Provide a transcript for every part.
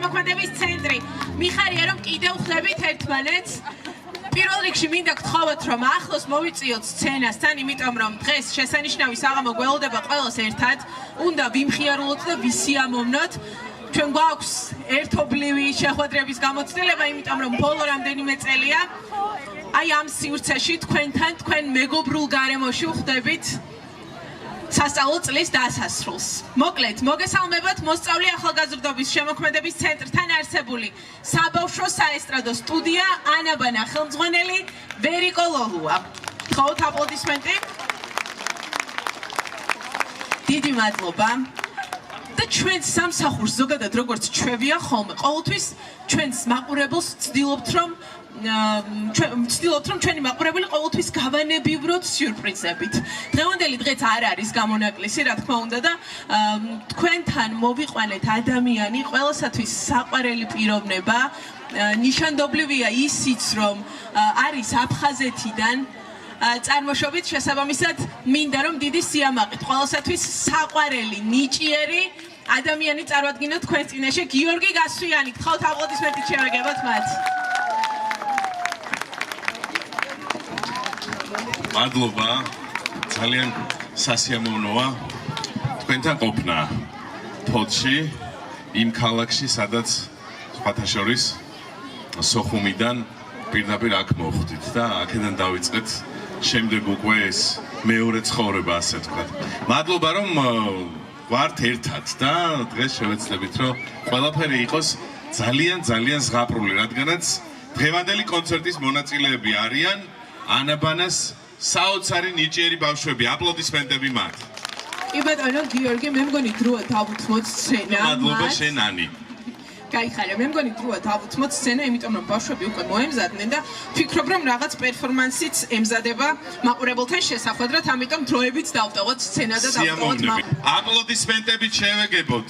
შემოქმედების ცენტრი. მიხარია რომ კიდევ ხვდებით ერთმანეთს. პირველ რიგში მინდა გთხოვოთ რომ ახლოს მოვიწიოთ სცენასთან, იმიტომ რომ დღეს შესანიშნავი საღამო გველოდება ყველას ერთად. უნდა ვიმხიარულოთ და ვისიამოვნოთ. ჩვენ გვაქვს ერთობლივი შეხვედრების გამოცდილება, იმიტომ რომ ბოლო რამდენიმე წელია აი ამ სივრცეში თქვენთან, თქვენ მეგობრულ გარემოში ვხვდებით სასწავლო წლის დასასრულს. მოკლედ, მოგესალმებათ მოსწავლე ახალგაზრდობის შემოქმედების ცენტრთან არსებული საბავშვო საესტრადო სტუდია ანაბანა ხელმძღვანელი ვერიკო ლოლუა. გთხოვთ აპლოდისმენტი. დიდი მადლობა. და ჩვენ სამსახურს ზოგადად როგორც ჩვევია ხოლმე, ყოველთვის ჩვენს მაყურებელს ვცდილობთ რომ ჩვენი მაყურებელი ყოველთვის გავანებივროთ სიურპრიზებით. დღევანდელი დღეც არ არის გამონაკლისი, რა თქმა უნდა და თქვენთან მოვიყვანეთ ადამიანი, ყველასათვის საყვარელი პიროვნება. ნიშანდობლივია ისიც, რომ არის აფხაზეთიდან წარმოშობით, შესაბამისად მინდა რომ დიდი სიამაყით ყველასათვის საყვარელი, ნიჭიერი ადამიანი წარვადგინოთ თქვენს წინაშე გიორგი გასვიანი. გთხოვთ აპლოდისმენტით შევაგებოთ მათ. მადლობა, ძალიან სასიამოვნოა თქვენთან ყოფნა ფოთში, იმ ქალაქში, სადაც სხვათა შორის სოხუმიდან პირდაპირ აქ მოხვდით და აქედან დავიწყეთ შემდეგ უკვე ეს მეორე ცხოვრება, ასე ვთქვათ. მადლობა რომ ვართ ერთად და დღეს შევეცდებით რომ ყველაფერი იყოს ძალიან ზღაპრული, რადგანაც დღევანდელი კონცერტის მონაწილეები არიან ანაბანას საოცარი ნიჭიერი ბავშვები. აპლოდისმენტები მათ. კი ბატონო გიორგი, მე მგონი დროა დავუთმოთ სცენა. მადლობა შენ ანი. გაიხარია, მე მგონი დროა დავუთმოთ სცენა, იმიტომ რომ ბავშვები უკვე მოემზადნენ და ვფიქრობ რომ რაღაც პერფორმანსიც ემზადება მაყურებელთან შესახვედრად, ამიტომ დროებით დავტოვოთ სცენა და დავტოვოთ აპლოდისმენტებით შევეგებოთ.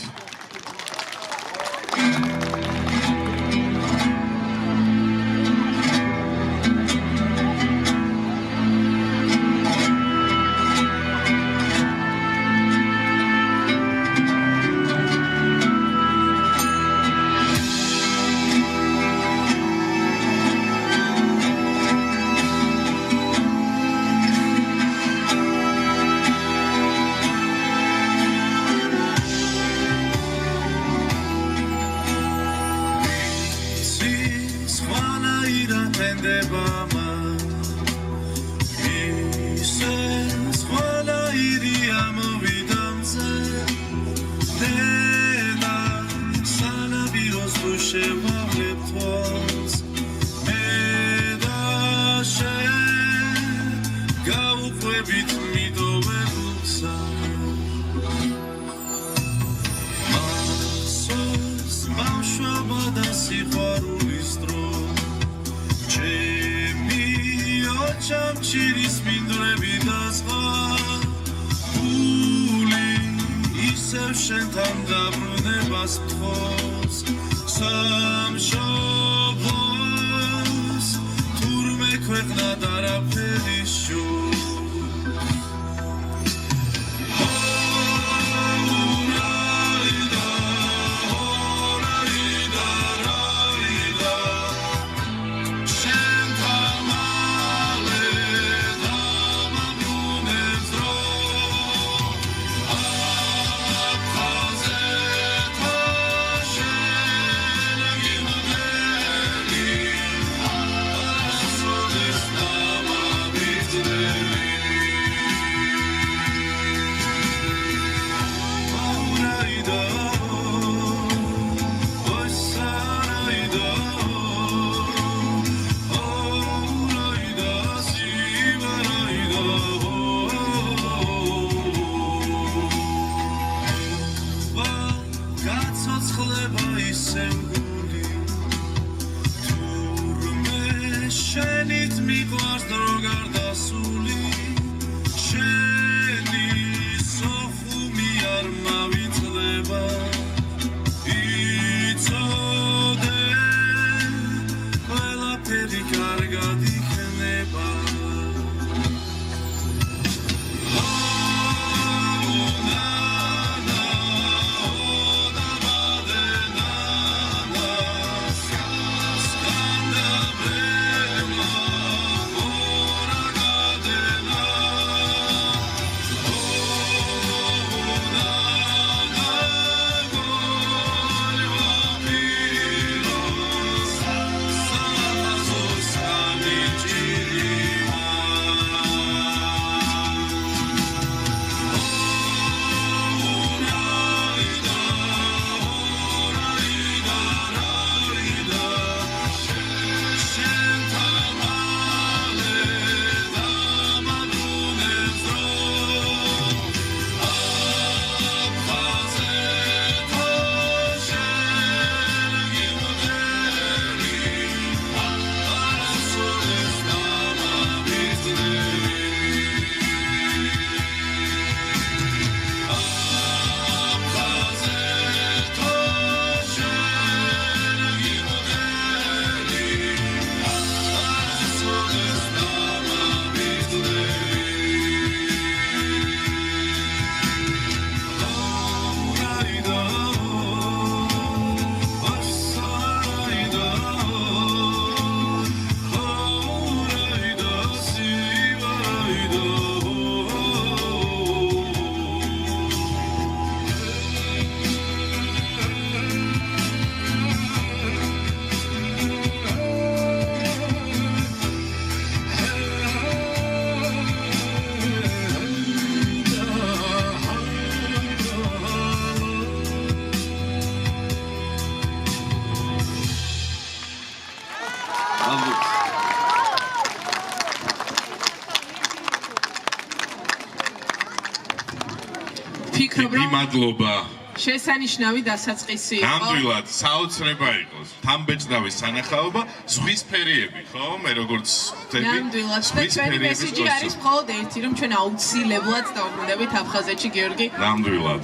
ფიქრობ დიდი რომ მადლობა. შესანიშნავი დასაწყისი იყო. ნამდვილად საოცრება იყოს. თამბეჭდავის სანახაობა, ზღვის ფერიები, ხო? მე როგორც ვთები, ნამდვილად. და ჩვენი მესიჯი არის მხოლოდ ერთი, რომ ჩვენ აუცილებლად დავბრუნდებით აფხაზეთში, გიორგი. ნამდვილად.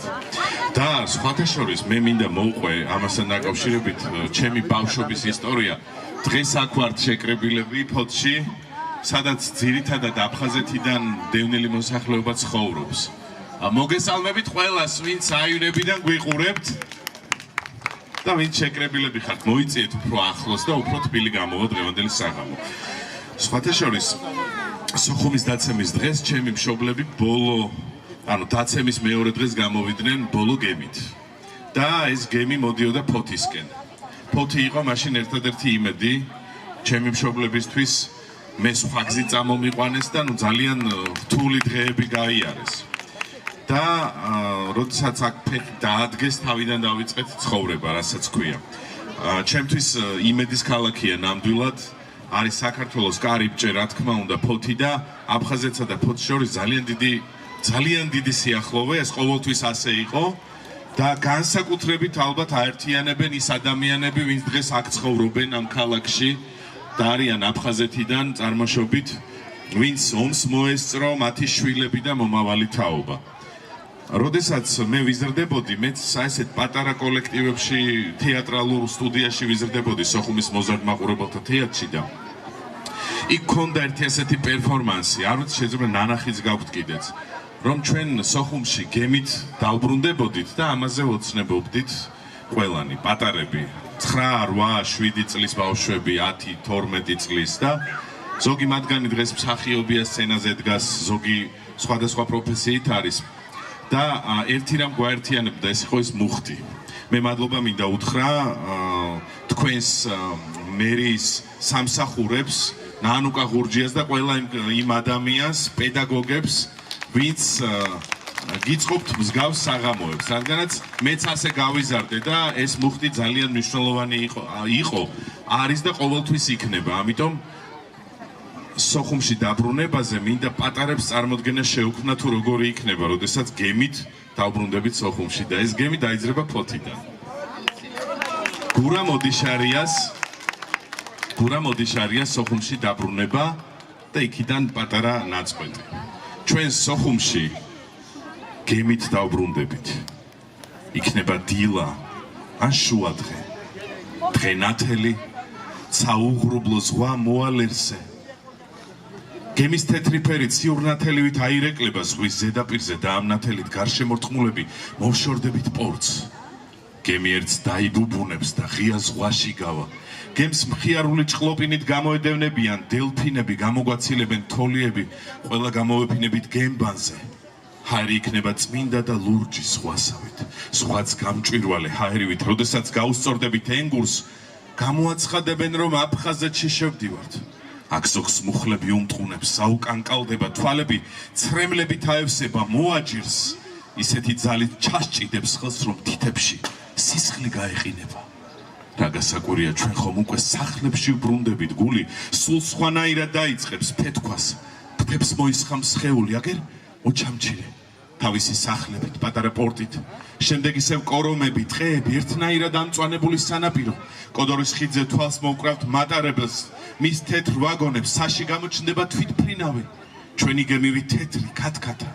და სხვათა შორის მე მინდა მოვყვე ამასთან დაკავშირებით ჩემი ბავშვობის ისტორია. დღეს აქ ვართ შეკრებილები ფოთში, სადაც ძირითადად აფხაზეთიდან დევნილი მოსახლეობა ცხოვრობს. მოგესალმებით ყველას, ვინც აივნებიდან გვიყურებთ და ვინც შეკრებილები ხართ, მოიწიეთ უფრო ახლოს და უფრო თბილი გამოვა დღევანდელი საღამო. სხვათა შორის, სოხუმის დაცემის დღეს ჩემი მშობლები დაცემის მეორე დღეს გამოვიდნენ ბოლო გემით. და ეს გემი მოდიოდა ფოთისკენ. ფოთი იყო მაშინ ერთადერთი იმედი ჩემი მშობლებისთვის მე სხვა გზით წამომიყვანეს და ძალიან რთული დღეები გაიარეს. და როდესაც აქ ფეხი დაადგეს, თავიდან დავიწყეთ ცხოვრება, რასაც ქვია. ჩემთვის იმედის ქალაქია ნამდვილად არის საქართველოს კარიბჭე, რა თქმა უნდა, ფოთი და აფხაზეთსა და ფოთს შორის ძალიან დიდი სიახლოვე, ეს ყოველთვის ასე იყო და განსაკუთრებით ალბათ აერთიანებენ ის ადამიანები, ვინც დღეს აქ ცხოვრობენ ამ ქალაქში და არიან აფხაზეთიდან წარმოშობით, ვინც ომს მოესწრო, მათი შვილები და მომავალი თაობა. როდესაც მე ვიზრდებოდი, მეც საერთოდ პატარა კოლექტივებში, თეატრალურ სტუდიაში ვიზრდებოდი სოხუმის მოზარდ-მაყურებელთა თეატრში და იქ ქონდა ერთი ასეთი პერფორმანსი, არ ვიცი შეიძლება ნანახიც გაქვთ კიდეც, რომ ჩვენ სოხუმში გემით დავბრუნდებოდით და ამაზე ვოცნებობდით ყველანი, პატარები, 9, 8, 7 წლის ბავშვები, 10, 12 წლის და ზოგი მათგანი დღეს მსახიობია სცენაზე დგას, ზოგი სხვადასხვა პროფესიით არის. და ერთი რამ გვაერთიანებდა, ეს იყო ის მუხტი. მე მადლობა მინდა უთხრა თქვენს მერიის სამსახურებს, ნანუკა ღურჯიას და ყველა იმ ადამიანს, პედაგოგებს, ვინც გიწყობთ მსგავს საღამოებს, რადგანაც მეც ასე გავიზარდე და ეს მუხტი ძალიან მნიშვნელოვანი იყო, არის და ყოველთვის იქნება. ამიტომ სოხუმში დაბრუნებაზე მინდა პატარებს წარმოდგენა შეუქმნა თუ როგორი იქნება, როდესაც გემით დავბრუნდებით სოხუმში და ეს გემი დაიძრება ფოთიდან. გურა მოდიშარიას სოხუმში დაბრუნება და იქიდან პატარა ნაწყვეტი. ჩვენ სოხუმში გემით დავბრუნდებით. იქნება დილა ან შუადღე. დღენათელი საუღრუბლო ზღვა მოალერსე. გემის თეთრი ფერი ციურნათელივით აირეკლება ზღვის ზედაპირზე და ამ ნათელით გარშემორტყმულები მოვშორდებით პორტს. გემი ერთს დაიბუბუნებს და ღია ზღვაში გავა. გემს მხიარული ჭყლოპინით გამოედევნებიან დელფინები, გამოგვაცილებენ თოლიები, ყველა გამოვეფინებით გემბანზე. ჰაერი იქნება წმინდა და ლურჯი ზღვასავით. ზღვაც გამჭვირვალე ჰაერივით, როდესაც გაუსწორდებით ენგურს, გამოაცხადებენ რომ აფხაზეთში შევდივართ. აქ ზოგს მუხლები უმტყუნებს, საუკანკალდება თვალები, ცრემლებით აევსება მოაჯირს, ისეთი ძალით ჩასჭიდებს ხელს, რომ თითებში სისხლი გაეყინება. რა გასაკვირია, ჩვენ ხომ უკვე სახლებში ვბრუნდებით, გული სულ სხვანაირად დაიწყებს ფეთქვას, ფრთებს მოისხამს სხეული, აგერ მოჩამჩირე თავისი სახლებით, პატარა პორტით, შემდეგ ისევ კორომები, ტყეები, ერთნაირად ამწვანებული სანაპირო, კოდორის ხიდზე თვალს მოვკრავთ მატარებელს, მის თეთრ ვაგონებს საში გამოჩნდება თვითფრინავი, ჩვენი გემივი თეთრი ქათქათა.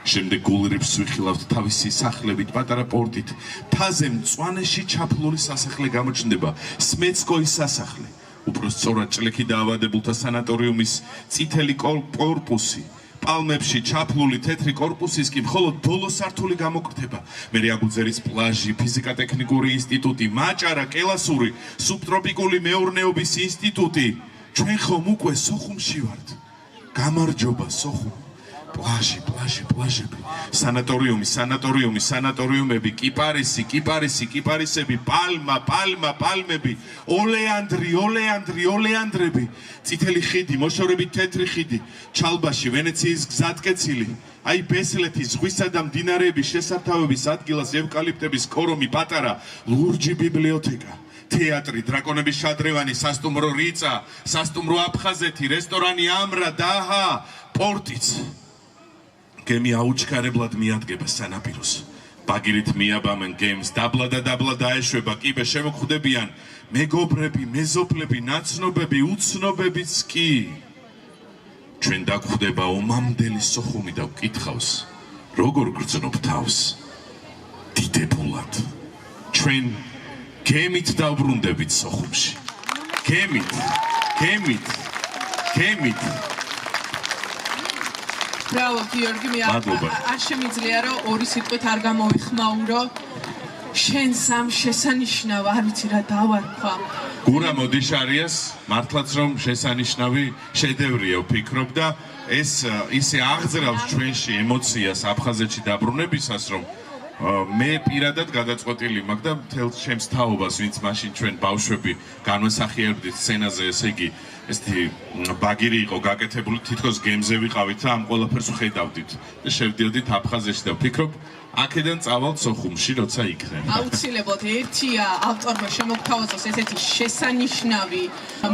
შემდეგ გულრიფს ვიხილავთ თავისი სახლებით, პატარა პორტით, ფაზე მწვანეში ჩაფლული სასახლე გამოჩნდება, სმეცკოის სასახლე, უფრო სწორად ჭლექი დაავადებულთა სანატორიუმის წითელი კორპუსი, პალმებში ჩაფლული თეთრი კორპუსის კი მხოლოდ ბოლო სართული გამოკრთება. მერე აგუძერის პლაჟი, ფიზიკა-ტექნიკური ინსტიტუტი, მაჭარა, კელასური, სუბტროპიკული მეურნეობის ინსტიტუტი. ჩვენ ხომ უკვე სოხუმში ვართ. გამარჯობა სოხუმ. პლაჟები, სანატორიუმები, კიპარისები, პალმები, oleandrები, წითელი ხიდი, მოშორებით თეთრი ხიდი, ჩალბაში, ვენეციის გზატკეცილი, აი ბესლეთის, ზღვისა და მდინარეების შესართავების ადგილას ევკალიპტების კორომი, პატარა, ლურჯი ბიბლიოთეკა, თეატრი, დრაკონების შადრევანი, სასტუმრო რიწა, სასტუმრო აფხაზეთი, რესტორანი ამრა, დაჰა, პორტიც. გემი აუჩქარებლად მიადგება სანაპიროს. ბაგირით მიაბამენ გემს, დაბლა და დაბლა დაეშვება, კიბე შემოხვდებიან მეგობრები, მეზობლები, ნაცნობები, უცნობებიც კი. ჩვენ დაგხვდება ომამდელი სოხუმი და ვკითხავს, როგორ გრძნობ თავს? დიდებულად. ჩვენ გემით დავბრუნდებით სოხუმში. გემით. ბრავო გიორგი, მე არ შემიძლია რომ ორი სიტყვით არ გამოვიხმაურო. შენ სამ შესანიშნავ, არ ვიცი რა დავარქვა. გურა მოდიშარიას მართლაც რომ შესანიშნავი შედევრია ვფიქრობ და ეს ისე აღძრავს ჩვენში ემოციას აფხაზეთში დაბრუნებისას რომ მე პირადად გადაწყვეტილი მაქვს და მთელ ჩემს თაობას ვინც მაშინ ჩვენ ბავშვები განვესახიერებდით სცენაზე, ესე იგი ესეთი ბაგირი იყო გაკეთებული, თითქოს გემზე ვიყავით და ამ ყველაფერს ვხედავდით და შევდიოდით აფხაზეთში და ვფიქრობ აქედან წავალთ სოხუმში, როცა იქნებ. აუცილებლად ერთია ავტორმა შემოგთავაზოს ესეთი შესანიშნავი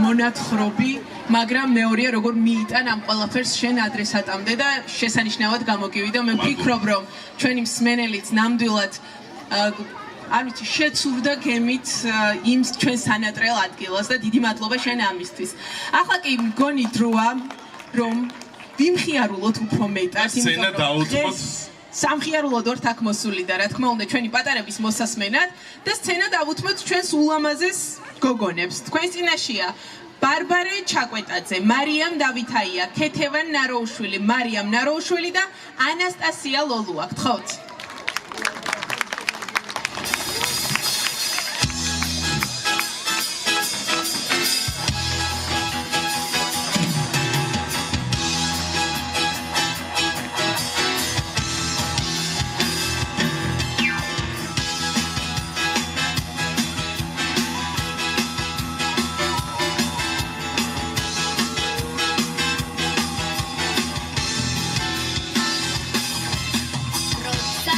მონათხრობი, მაგრამ მეორეა როგორ მიიტან ამ ყველაფერს შენ ადრესატამდე და შესანიშნავად გამოგივიდა. მე ვფიქრობ, რომ ჩვენი მსმენელიც ნამდვილად არ ვიცი, შეცურდა გემით იმ ჩვენ სანატრელ ადგილას და დიდი მადლობა შენ ამისთვის. ახლა კი მგონი დროა, რომ ვიმხიარულოთ უფრო მეტად, სცენა დაუწყოთ სამხიარულოდ ვართ აქ მოსული და რა თქმა უნდა ჩვენი პატარების მოსასმენად და სცენა დავუთმოთ ჩვენს ულამაზეს გოგონებს. თქვენ წინაშია ბარბარე ჩაკვეტაძე, მარიამ დავითაია, ქეთევან ნაროუშვილი, მარიამ ნაროუშვილი და ანასტასია ლოლუა. გთხოვთ. Rosa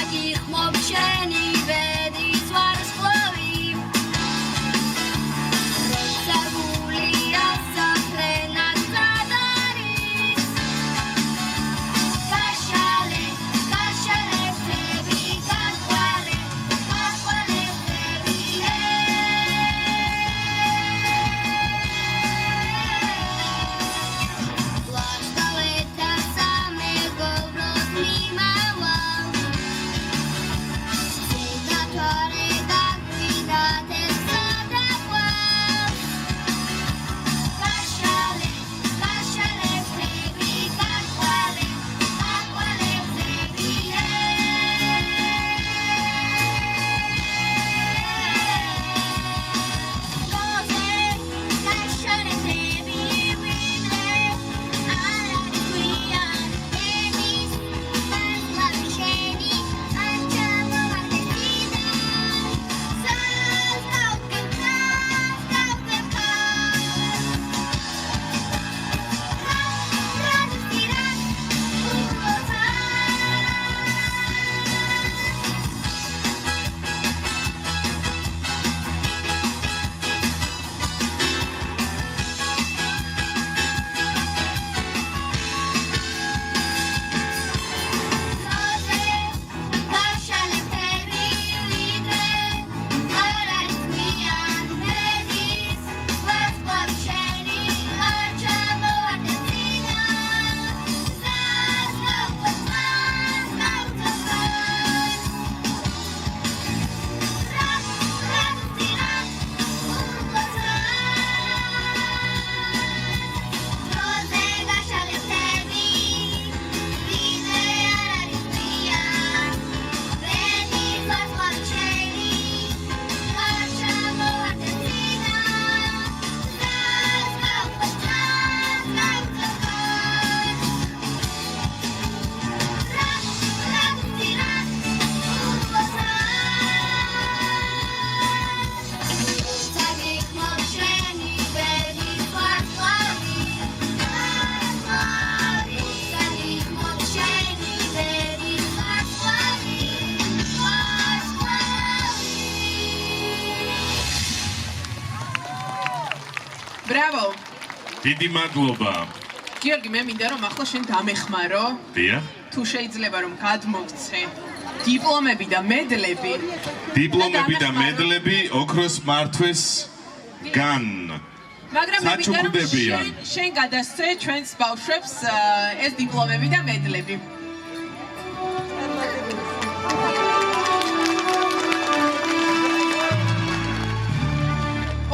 ბრავო. დიდი მადლობა. გიორგი, მე მინდა რომ ახლა შენ დამეხმარო. დიახ. თუ შეიძლება რომ გადმოვცე დიპლომები და მედლები. დიპლომები და მედლები ოქროს მართვეს გან. მაგრამ მე მინდა რომ შენ გადასცე ჩვენს ბავშვებს ეს დიპლომები და მედლები.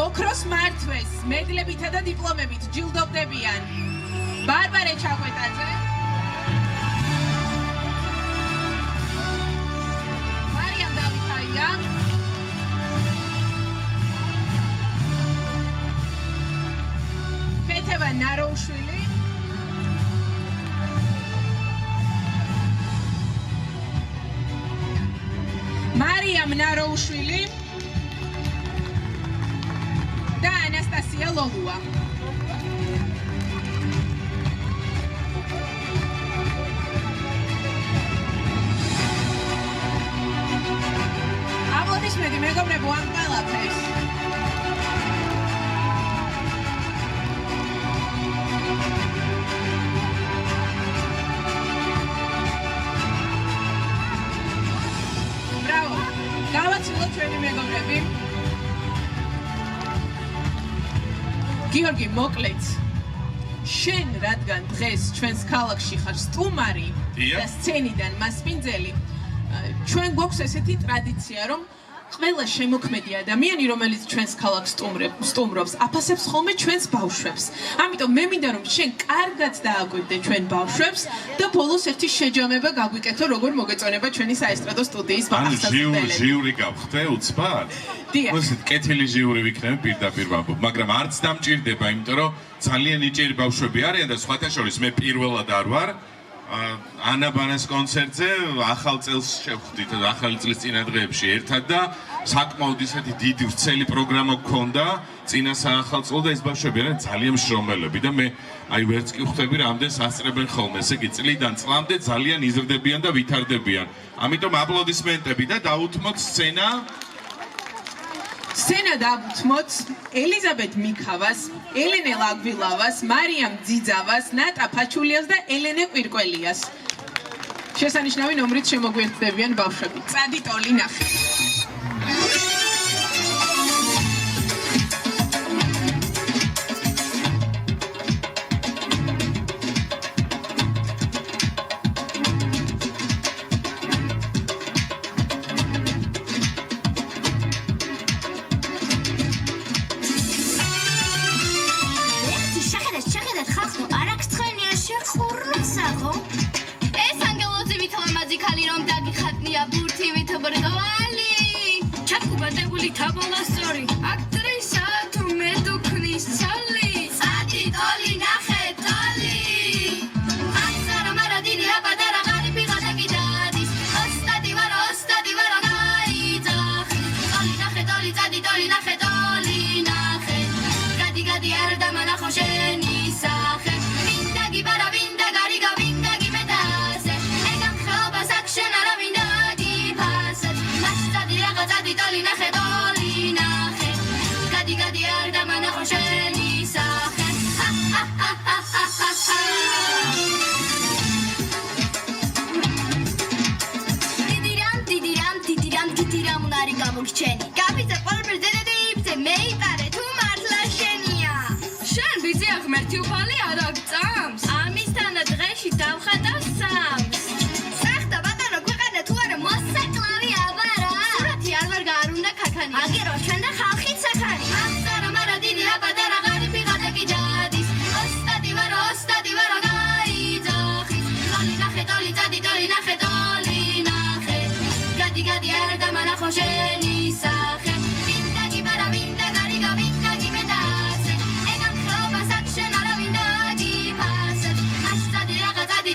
ოქროს მართვეს მედლებითა და დიპლომებით ჯილდოვდებიან ბარბარე ჩაკვეტაძე, მარიამ დავითაია, ფეთევა ნაროუშვილი, მარიამ ნაროუშვილი და ანასტასია ლოლუა. აპლოდისმენტი მეგობრებო ამ ყველაფერს. ბრავო, გავაცილოთ ჩვენი მეგობრები. გიორგი, მოკლედ, შენ რადგან დღეს ჩვენს ქალაქში ხარ სტუმარი და სცენიდან მასპინძელი, ჩვენ გვაქვს ესეთი ტრადიცია, რომ ყველა შემოქმედი ადამიანი, რომელიც ჩვენს ქალაქს სტუმრობს, აფასებს ხოლმე ჩვენს ბავშვებს. ამიტომ მე მინდა რომ შენ კარგად დააკვირდე ჩვენ ბავშვებს და ბოლოს ერთი შეჯამება გაგვიკეთო, როგორ მოგეწონება ჩვენი საესტრადო სტუდიის ახალგაზრდელები. ჟიური გავხდე უცბად? დიახ. მოსით კეთილი ჟიური ვიქნები პირდაპირ ვამბობ, მაგრამ არც დამჭირდება, იმიტომ რომ ძალიან ნიჭიერი ბავშვები არიან და სხვათა შორის მე პირველად არ ვარ. ანა ბანას კონცერტზე ახალ წელს შევხვდით ახალი წლის წინადღეებში ერთად და საკმაოდ ისეთი დიდი ვრცელი პროგრამა გქონდა წინა საახალწლო და ეს ბავშვები არიან ძალიან მშრომელები და მე აი ვერც კი ხვდები რამდენს ასწრებენ ხოლმე, ესე იგი წლიდან წლამდე ძალიან იზრდებიან და ვითარდებიან. ამიტომ აპლოდისმენტები და დაუთმოთ სცენა დავუთმოთ ელიზაბეთ მიქავას, ელენე ლაგვილავას, მარიამ ძიძავას, ნატა ფაჩულიას და ელენე კვირკველიას. შესანიშნავი ნომრით შემოგვერთდებიან ბავშვები. წადი ტოლი ნახე.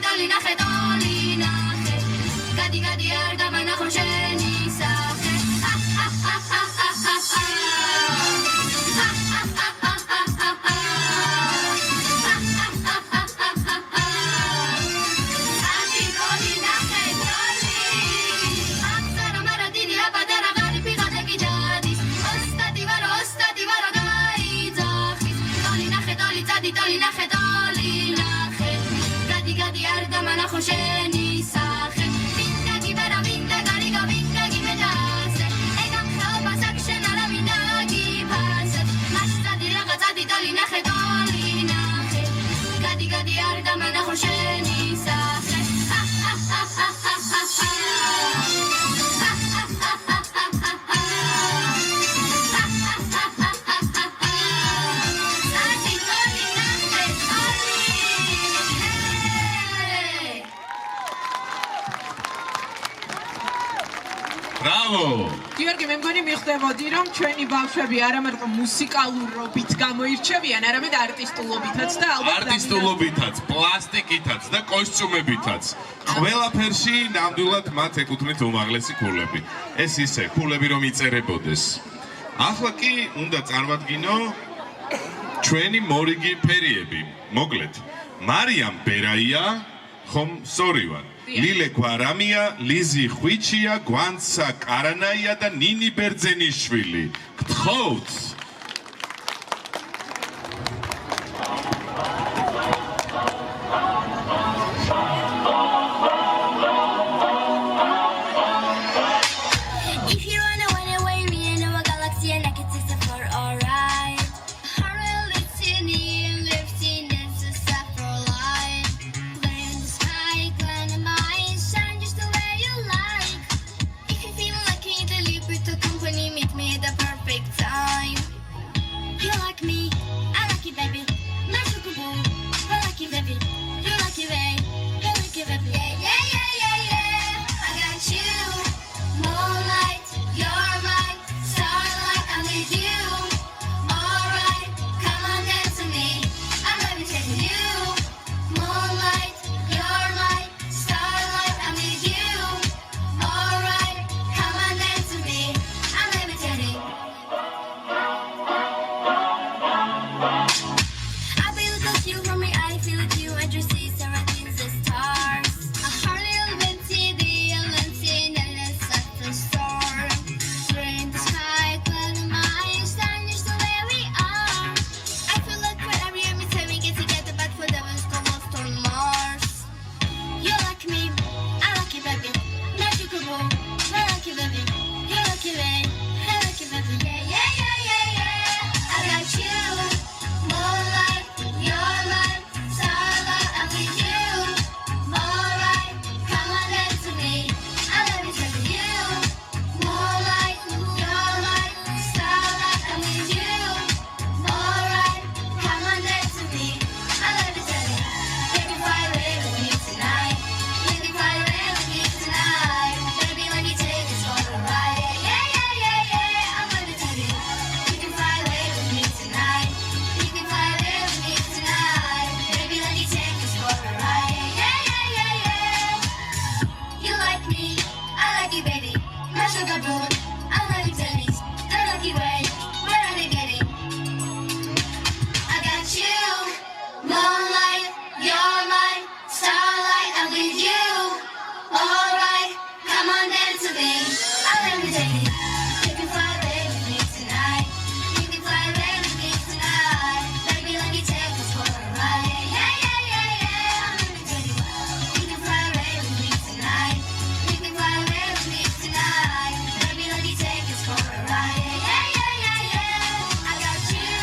Dolina დოლი ნახე გადი გადი არ დამანახო შენი სახე მინდა გიბერა მინდა გარიგა მინდა გიმედასე ეგამ ხალბას აქშენ არა მინდა გიფასე მასტადი რაღაცადი დოლი ნახე გადი გადი არ დამანახო შენი სახე Bravo! გიორგი, მე მგონი მიხვდებოდი, რომ ჩვენი ბავშვები არამარტო მუსიკალურობით გამოირჩევიან, არამედ არტისტულობითაც და ალბათ არტისტულობითაც, პლასტიკითაც და კოსტიუმებითაც. ყველაფერში ნამდვილად მათ ეკუთვნით უმაღლესი ქულები. ეს ისე, ქულები რომ იწერებოდეს. ახლა კი უნდა წარმატგინო ჩვენი მორიგი ფერიები. მოკლედ, მარიამ ბერაია, ხომ სწორივად. ლილე გვარამია, ლიზი ხვიჩია, გვანცა კარანაია და ნინი ბერძენიშვილი. გთხოვთ. If you wanna run away, me and a galaxy and I can take the floor, alright. Hurry, let's in here, lifting it's a separate line. Play in the sky, glad in my shine just the way you like. If you feel like you need a leap with the company, meet me at the perfect time. You like me, I like you, baby. Magical boom, I like you, baby. You like you, babe. You like you, baby. Yeah, yeah, yeah, yeah, yeah. I got you. Moonlight, you're my starlight, I'm with you. Alright, come on dance with me. I'm levitating you. Moonlight, you're my starlight, I'm with you. Alright, come on dance with me. I'm levitating. I feel close to you from me, I feel it you and your sea surroundings the stars. A hardly invented the invented and it's such a storm. We're in the sky, but my stand just the way we are. I feel like wherever you're me, time we get together, but for the ones go lost on Mars. You like me, I like you, baby. Magical boom, I like you, baby. You like you, babe. I like you, baby. Yeah, yeah, yeah, yeah, yeah. I got you. Moonlight, you're my starlight, I'm with you. Alright, come on dance with me. I love you, baby, you. Moonlight, you're my starlight, I'm with you. Alright, come on dance with me. I love you, baby. You can fly away with me tonight. You can fly away with me tonight. Baby, let me take this for a ride. Yeah, yeah, yeah, yeah. I love you, baby. You can fly away with me tonight. You can fly away with me tonight. Baby, let me take this for a ride. Yeah, yeah, yeah, yeah. You like me, I like you, baby. My sugar boo, I love you, baby. The lucky way, where are they getting? I got you, moonlight, you're my starlight, I'm with you. Alright, come on dance with me. I love you, baby. You can fly away with me tonight. You can fly away with me tonight. Baby, let me take this for a ride. Yeah, yeah, yeah, yeah. I love you, baby. You can fly away with me tonight. You can fly away with me tonight. Baby, let me take this for a ride. Yeah, yeah, yeah, yeah. I got you.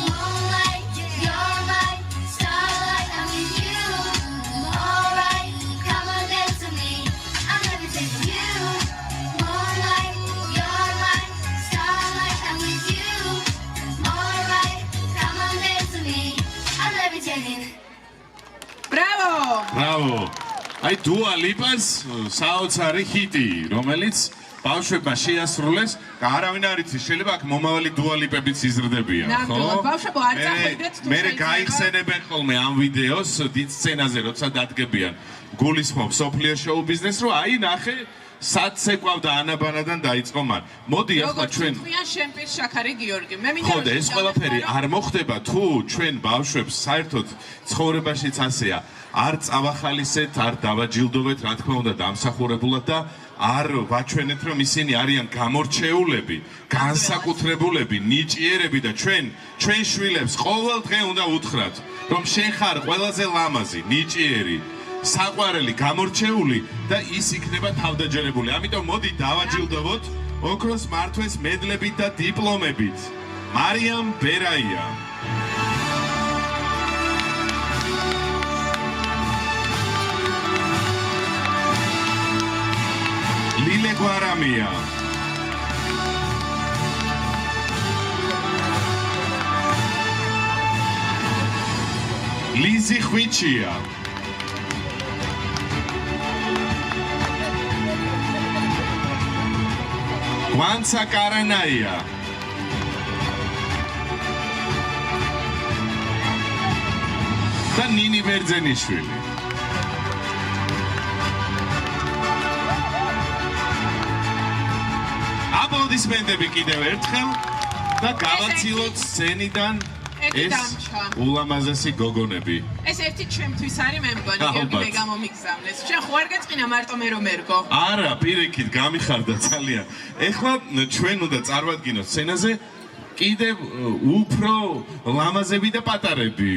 Moonlight, you're my starlight, I'm with you. Alright, come on dance with me. I'm levitating you. Moonlight, you're my starlight, I'm with you. Alright, come on dance with me. I'm levitating. ბრავო! Bravo! აი დუა ლიპას საოცარი ჰიტი, რომელიც ბავშვებმა შეასრულეს და არავინ არ იცის, შეიძლება აქ მომავალი დუა ლიპებიც იზრდებიან, ხო? ნამდვილად, ბავშვებო, არ წახვიდეთ თუ მე შეიძლება. გაიხსენებენ ხოლმე ამ ვიდეოს დიდ სცენაზე, როცა დადგებიან გულისხმობ სოფლიო შოუ ბიზნესს, რომ აი ნახე სად ცეკვავდა ანაბანადან დაიწყო მან. მოდი ახლა ჩვენ თქვენ შემპირ შაქარი გიორგი. მე მინდა ხო და ეს ყველაფერი არ მოხდება თუ ჩვენ ბავშვებს საერთოდ ცხოვრებაშიც ასეა. არ წავახალისეთ, არ დავაჯილდოვეთ, რა თქმა უნდა, დამსახურებულად და არ ვაჩვენეთ, რომ ისინი არიან გამორჩეულები, განსაკუთრებულები, ნიჭიერები და ჩვენ შვილებს ყოველ დღე უნდა უთხრათ, რომ შენ ხარ ყველაზე ლამაზი, ნიჭიერი, საყვარელი, გამორჩეული და ის იქნება თავდაჯერებული. ამიტომ მოდი დავაჯილდოვოთ ოქროს მართვეს მედლებით და დიპლომებით. მარიამ ბერაია. ლილე გვარამია. ლიზი ხვიჩია. გვანცა კარანაია. და ნინი ბერძენიშვილი. აპლოდისმენტები კიდევ ერთხელ და გავაცილოთ სცენიდან ეს ულამაზესი გოგონები. ეს ერთი ჩემთვის არის მე მგონი, გიორგი მე გამომიგზავნეს. შენ ხო არ გეწყინა მარტო მე რომ ერგო? არა, პირიქით გამიხარდა ძალიან. ეხლა ჩვენ უნდა წარვადგინოთ სცენაზე კიდევ უფრო ლამაზები და პატარები.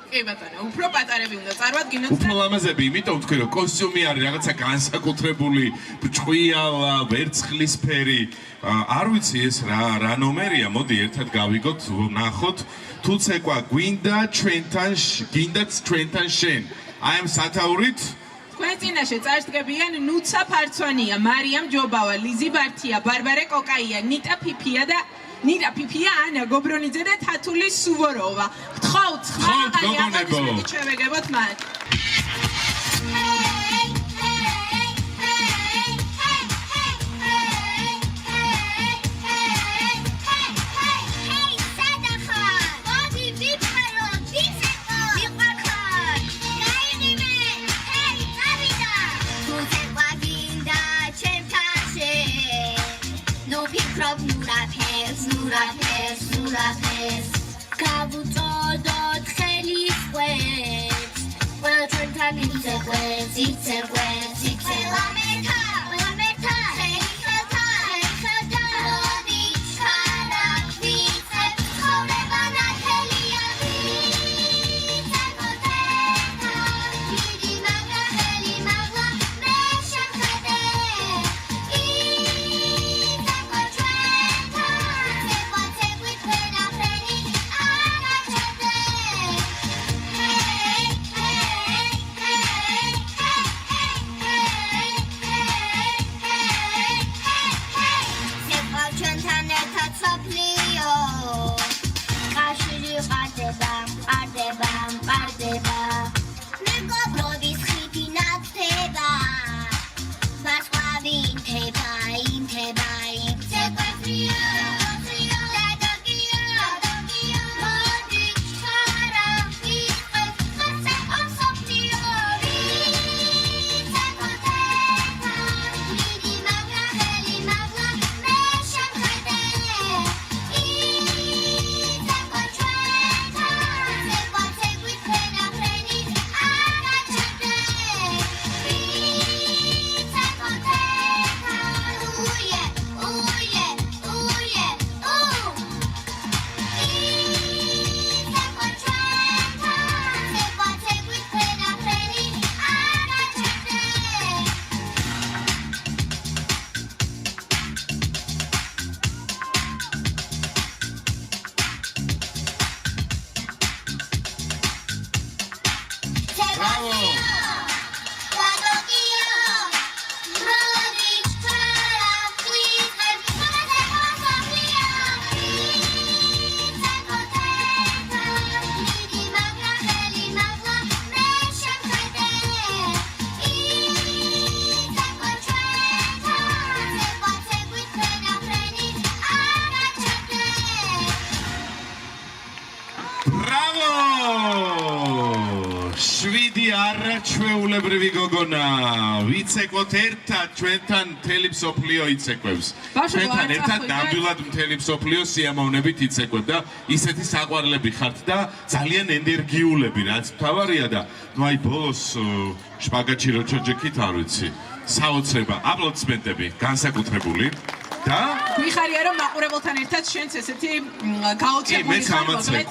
კი ბატონო, უფრო პატარები უნდა წარვადგინოთ. უფრო ლამაზები, იმიტომ ვთქვი, რომ კოსტიუმი არის რაღაცა განსაკუთრებული, ბრჭყვიალა, ვერცხლისფერი. არ ვიცი ეს რა ნომერია, მოდი ერთად გავიგოთ, ვნახოთ. თუ ცეკვა გინდათ ჩვენთან შენ. აი ამ სათაურით თქვენ წინაშე წარსდგებიან ნუცა ფარცვანია, მარიამ ჯობავა, ლიზი ბართია, ბარბარე კოკაია, ნიტა ფიფია, ანა გობრონიძე და თათული სუვოროვა. გთხოვთ, ხმალაღალი აპლოდისმენტით შევეგებოთ მათ. Nurapes, kavutot xelis qvets, qvela ჩვენთან იცეკვეც, ламერთა, ხელი ხელთა, მოდი ჩქარა, ვიცებ, ცხოვრება ნათელია, ვიცებო თეთა, დიდი მაგრა, ხელი მაღლა, მე შემხედე, შვიდი არ ჩვეულებრივი გოგონა, ვიცეკვოთ ერთად ჩვენთან მთელი მსოფლიო იცეკვებს. ჩვენთან ერთად ნამდვილად მთელი მსოფლიო სიამოვნებით იცეკვებ და ისეთი საყვარლები ხართ და ძალიან ენერგიულები, რაც მთავარია და ნუ აი ბოლოს შპაგატში რო ჩაჯექით, არ ვიცი. საოცრება, აპლოდისმენტები, განსაკუთრებული. და გვიხარია რომ მაყურებელთან ერთად შენც ესეთი გაოცებული ხარ მოგლეთ.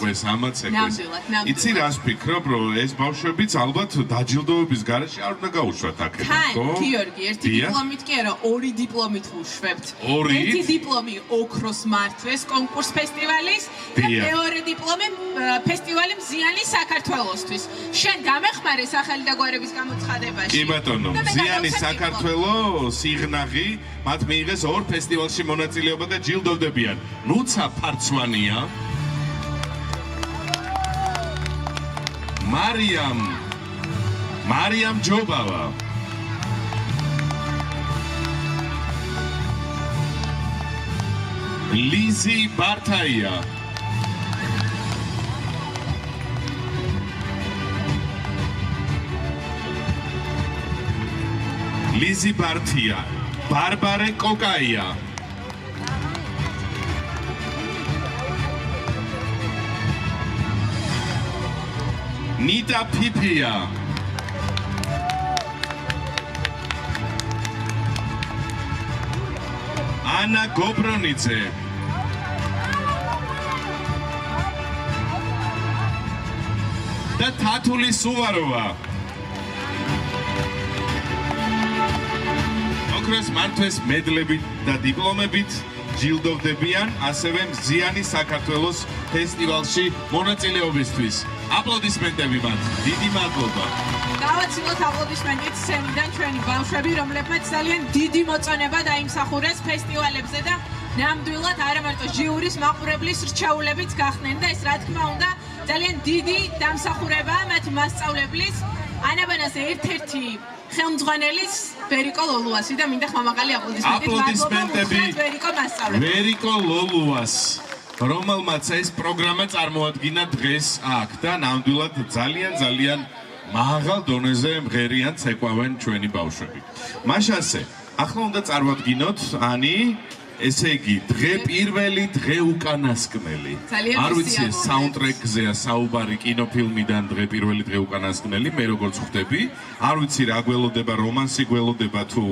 იცი რას ვფიქრობ, რომ ეს ბავშვებიც ალბათ დაჯილდოების გარეშე არ უნდა გაუშვათ აქედან, ხო? თან, გიორგი, ერთი დიპლომით კი არა, ორი დიპლომით ვუშვებთ. ერთი დიპლომი ოქროს მართვეს კონკურს ფესტივალის და მეორე დიპლომი ფესტივალი მზიანი საქართველოსთვის. შენ გამეხმარე სახელი და გვარების გამოცხადებაში. კი ბატონო, მზიანი საქართველო, სიღნაღი, მათ მიიღეს ორ ფესტივალში მონაწილეობა და ჯილდოვდებიან. ნუცა ფარცვანია. მარიამ ჯობავა. ლიზი ბართაია. ლიზი ბართია. ბარბარე კოკაია. ნიტა ფიფია. ანა გობრონიძე. და თათული სუვაროვა. ოქროს მართვეს მედლებით და დიპლომებით ჯილდოვდებიან ასევე მზიანი საქართველოს ფესტივალში მონაწილეობისთვის. აპლოდისმენტები მათ. დიდი მადლობა. დავაცილოთ აპლოდისმენტით სცენიდან ჩვენი ბავშვები, რომლებმაც ძალიან დიდი მოწონება დაიმსახურეს ფესტივალებზე და ნამდვილად არა მარტო ჟიურის მაყურებლის რჩეულებიც გახდნენ და ეს რა თქმა უნდა ძალიან დიდი დამსახურებაა მათი მასწავლებლის ანაბანას ერთ-ერთი ხელმძღვანელის ვერიკო ლოლუასი და მინდა ხმამაღალი აპლოდისმენტები ვერიკო ლოლუას, რომელმაც ეს პროგრამა წარმოადგინა დღეს აქ და ნამდვილად ძალიან მაღალ დონეზე მღერიან ცეკვავენ ჩვენი ბავშვები. მაშასე, ახლა უნდა წარმოადგინოთ ანი ესე იგი, პირველი დღე უკანასკნელი. არ ვიცი ეს საუნდტრეკზეა საუბარი კინოფილმიდან პირველი დღე უკანასკნელი, მე როგორც ხვდები, არ ვიცი რა გველოდება, რომანსი გველოდება თუ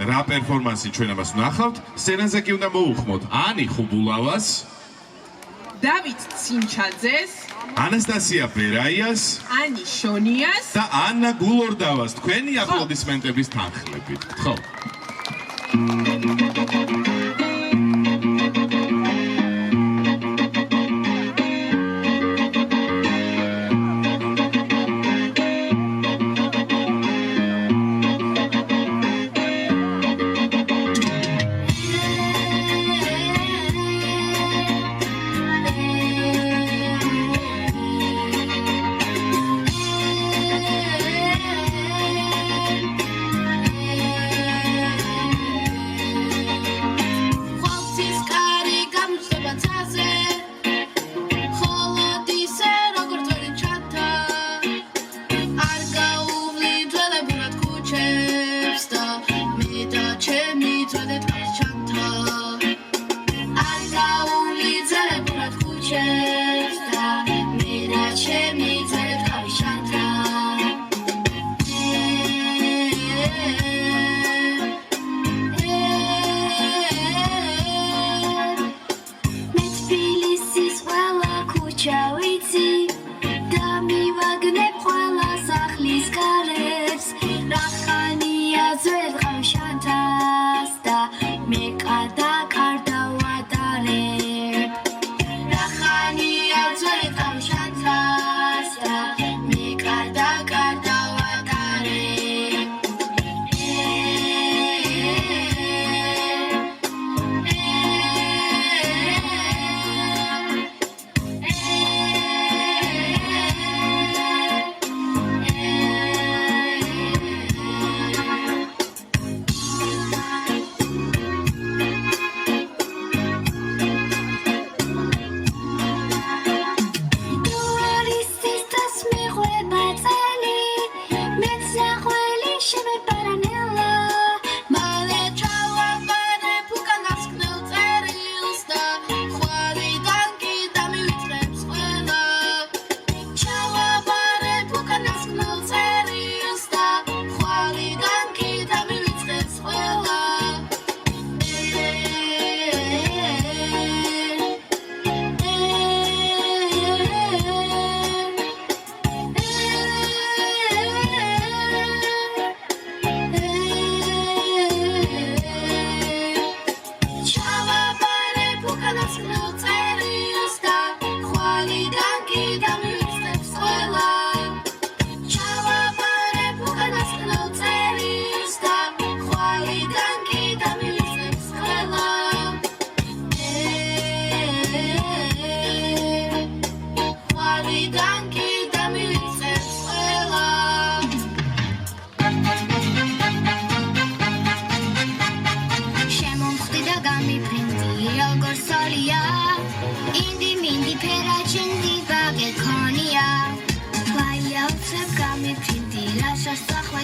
რა პერფორმანსი ჩვენ ამას ვნახავთ, სცენაზე კი უნდა მოუხმოთ ანი ხუბულავას, დავით ცინჩაძეს, ანასტასია ბერაიას, ანი შონიას და ანა გულორდავას. თქვენი აპლოდისმენტების თანხლებით. ხო.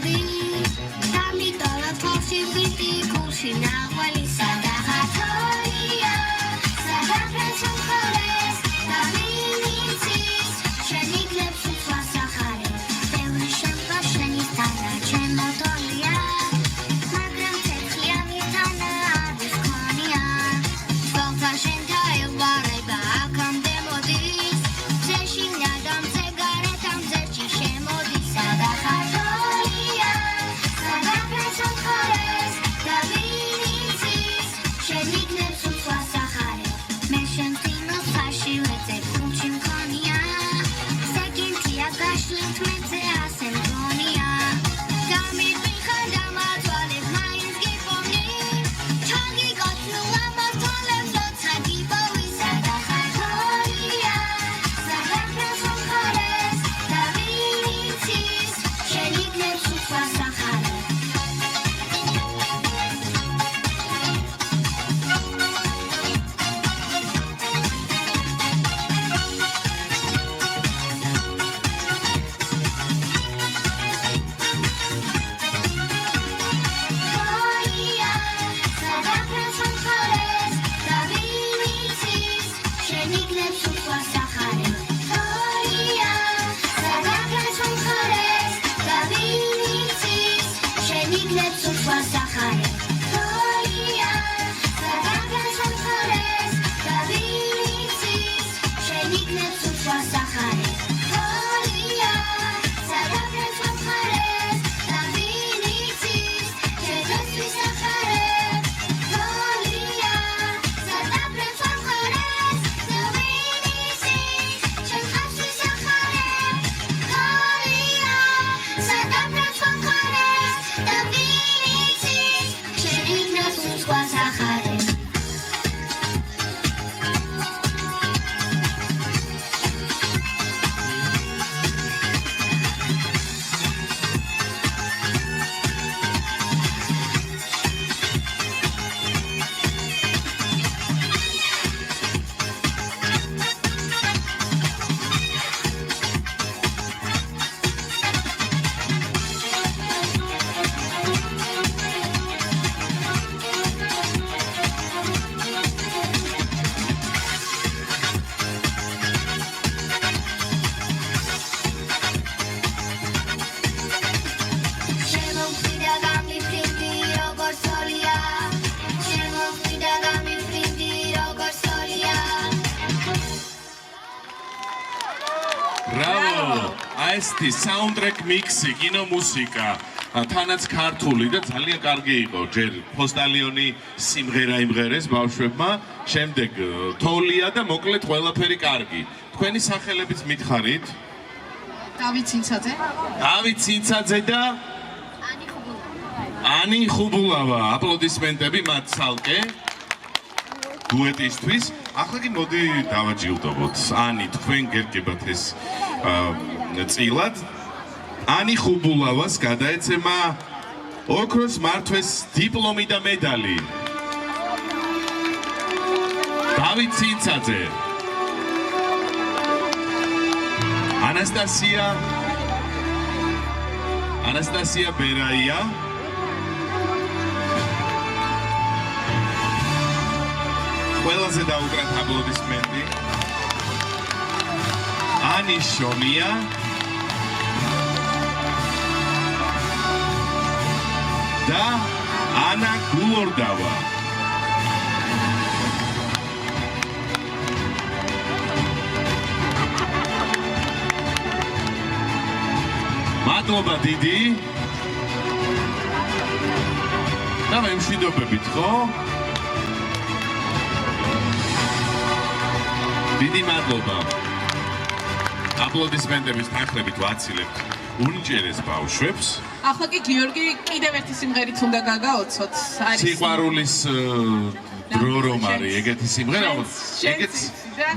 მოდით დამიტოვა ფოში ვიტი გულში ნაღველი სადახათოია სადაფრენს მხარეს და მინიცის შენი გლებს უცხოს ახარი ბევრი შემდგა შენის თანა ჩემო თოლია მაგრამ თეთრიანი თანა არის ქონია თვალთა შენთა ელვარება აქამდე მოდის ზეშინა და მზე გარეთ ამ ზეში შემოდის სადახათოია სადაფრენს მხარეს და მინიცის შენი გლებს უცხოს ახარი მე შენ წინოს ხაში ვეძებ გულში მქონია ზეგინთია გაშლით მეძე ასე მგონია დამირბიხარ დამათვალებ მაინც გიპოვნი ჩაგიკოცნუ ამათვალებს როცა გიპოვი სადახათოია სადაფრენს მხარეს და მინიცის შენი გლებს უცხოს ახარი Tolia, sadafrens მხარეს და მინიცის შენი გლებს უცხოს ახარი Tolia, sadafrens მხარეს და მინიცის შენი გლებს უცხოს ახარი Tolia, sadafrens მხარეს და მინიცის შენი გლებს უცხოს ახარი Tolia, sadafrens მხარეს და მინიცის შეგესვის ახარებ Tolia, sadafrens მხარეს და მინიცის შეგესვის ახარებ Tolia, sadafrens მხარეს და მინიცის შენი გლებს უცხოს ახარებ შემოვიდა გამიფრინდი როგორც თოლია შემოვიდა გამიფრინდი როგორც თოლია ბრავო! აესეთი საუნდტრეკ მიქსი, კინომუსიკა, თანაც ქართული და ძალიან კარგი იყო. ჯერ ფოსტალიონი სიმღერა იმღერეს ბავშვებმა, შემდეგ თოლია და მოკლედ ყველაფერი კარგი. თქვენი სახელებიც მითხარით? დავით ცინცაძე დავით ცინცაძე და ანი ხუბულავა. აპლოდისმენტები მათ ცალკე დუეტისთვის. ახლა კი მოდი დავაჯილდობოთ. ანი, თქვენ გერგებათ ეს წილად. ანი ხუბულავას გადაეცემა ოქროს მართვეს დიპლომი და მედალი. დავით ცინცაძე. ანასტასია ბერაია. ყველაზე დაუკრათ აპლოდისმენტი. ანი შონია. და ანა გულორდავა. მადლობა დიდი. და მე მშვიდობებით, ხო? დიდი მადლობა. აპლოდისმენტების თანხლებით ვაცილებთ უნიჭერეს ბავშვებს. ახლა კი გიორგი კიდევ ერთი სიმღერით უნდა გაგაოცოთ. სიყვარულის დრო რომ არის ეგეთი სიმღერა, ეგეც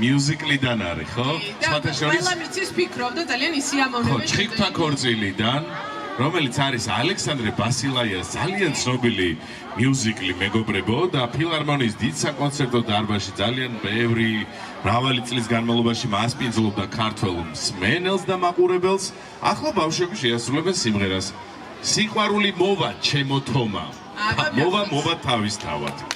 მიუზიკლიდან არის, ხო? სხვათა შორის ყველა მიცის ფიქრობ და ძალიან ისიამოვნებენ. ხო, ჩხიკვთა ქორწილიდან, რომელიც არის ალექსანდრე ბასილაიას ძალიან ცნობილი მიუზიკლი მეგობრებო და ფილარმონიის დიდ საკონცერტო დარბაზში ძალიან ბევრი მრავალი წლის განმავლობაში მასპინძლობდა ქართველ მსმენელს და მაყურებელს. ახლა ბავშვები შეასრულებენ სიმღერას. სიყვარული მოვა ჩემო თომა მოვა თავისთავად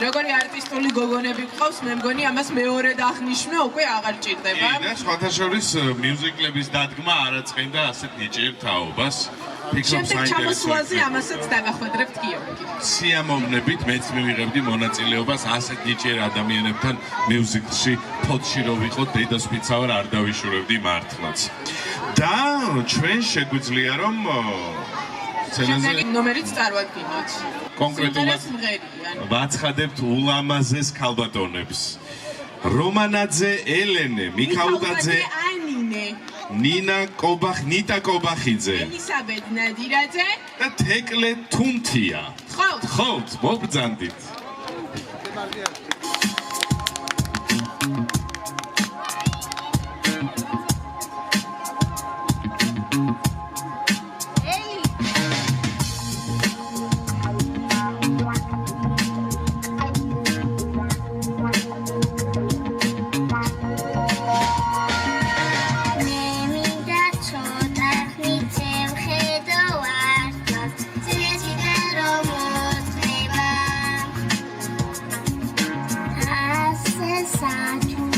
როგორი არტისტული გოგონები გყავს, მე მგონი ამას მეორე აღნიშვნა უკვე აღარ ჭირდება. და სხვათა შორის მიუზიკლების დადგმა არ აწყენდა ასეთ ნიჭიერ თაობას. შემდეგ ჩამოსვლაზე ამასაც დაგახვედრებთ გიორგი. სიამოვნებით მეც მივიღებდი მონაწილეობას ასეთ ნიჭიერ ადამიანებთან მიუზიკლში ფოთში რო ვიყოთ დედასვიცა ვარ არ დავიშურებდი მართლაც. და ჩვენ შეგვიძლია რომ შემდეგი ნომერიც წარვადგინოთ. კონკრეტულად ვაცხადებთ ულამაზეს ქალბატონებს. რომანაძე ელენე, მიქაუტაძე ანინე, ნიტა კობახიძე, ელისაბედ ნადირაძე და თეკლე თუნთია. ხოთ, მოგბრძანდით. Saturday.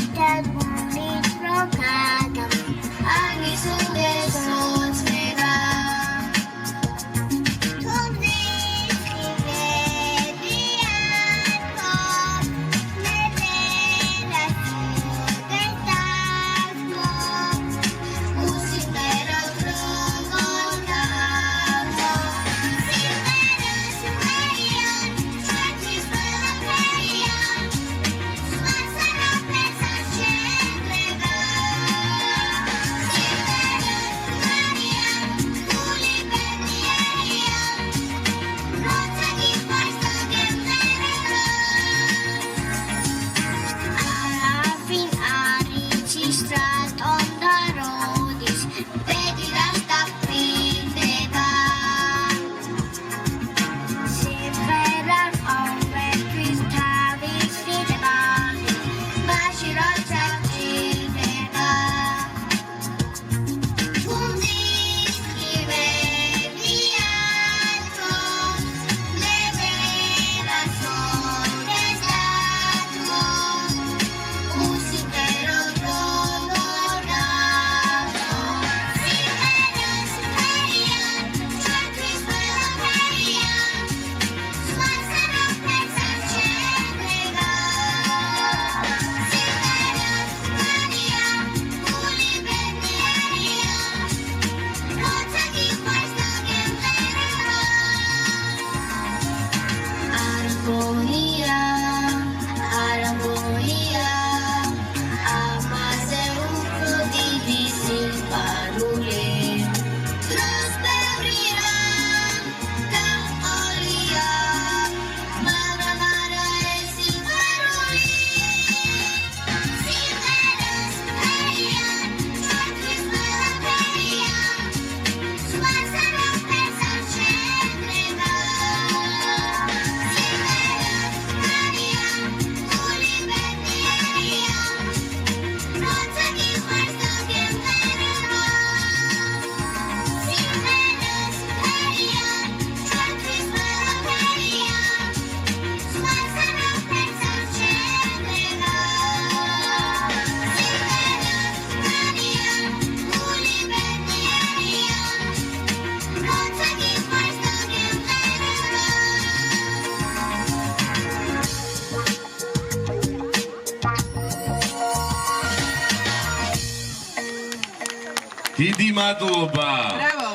დიდი მადლობა. ბრავო.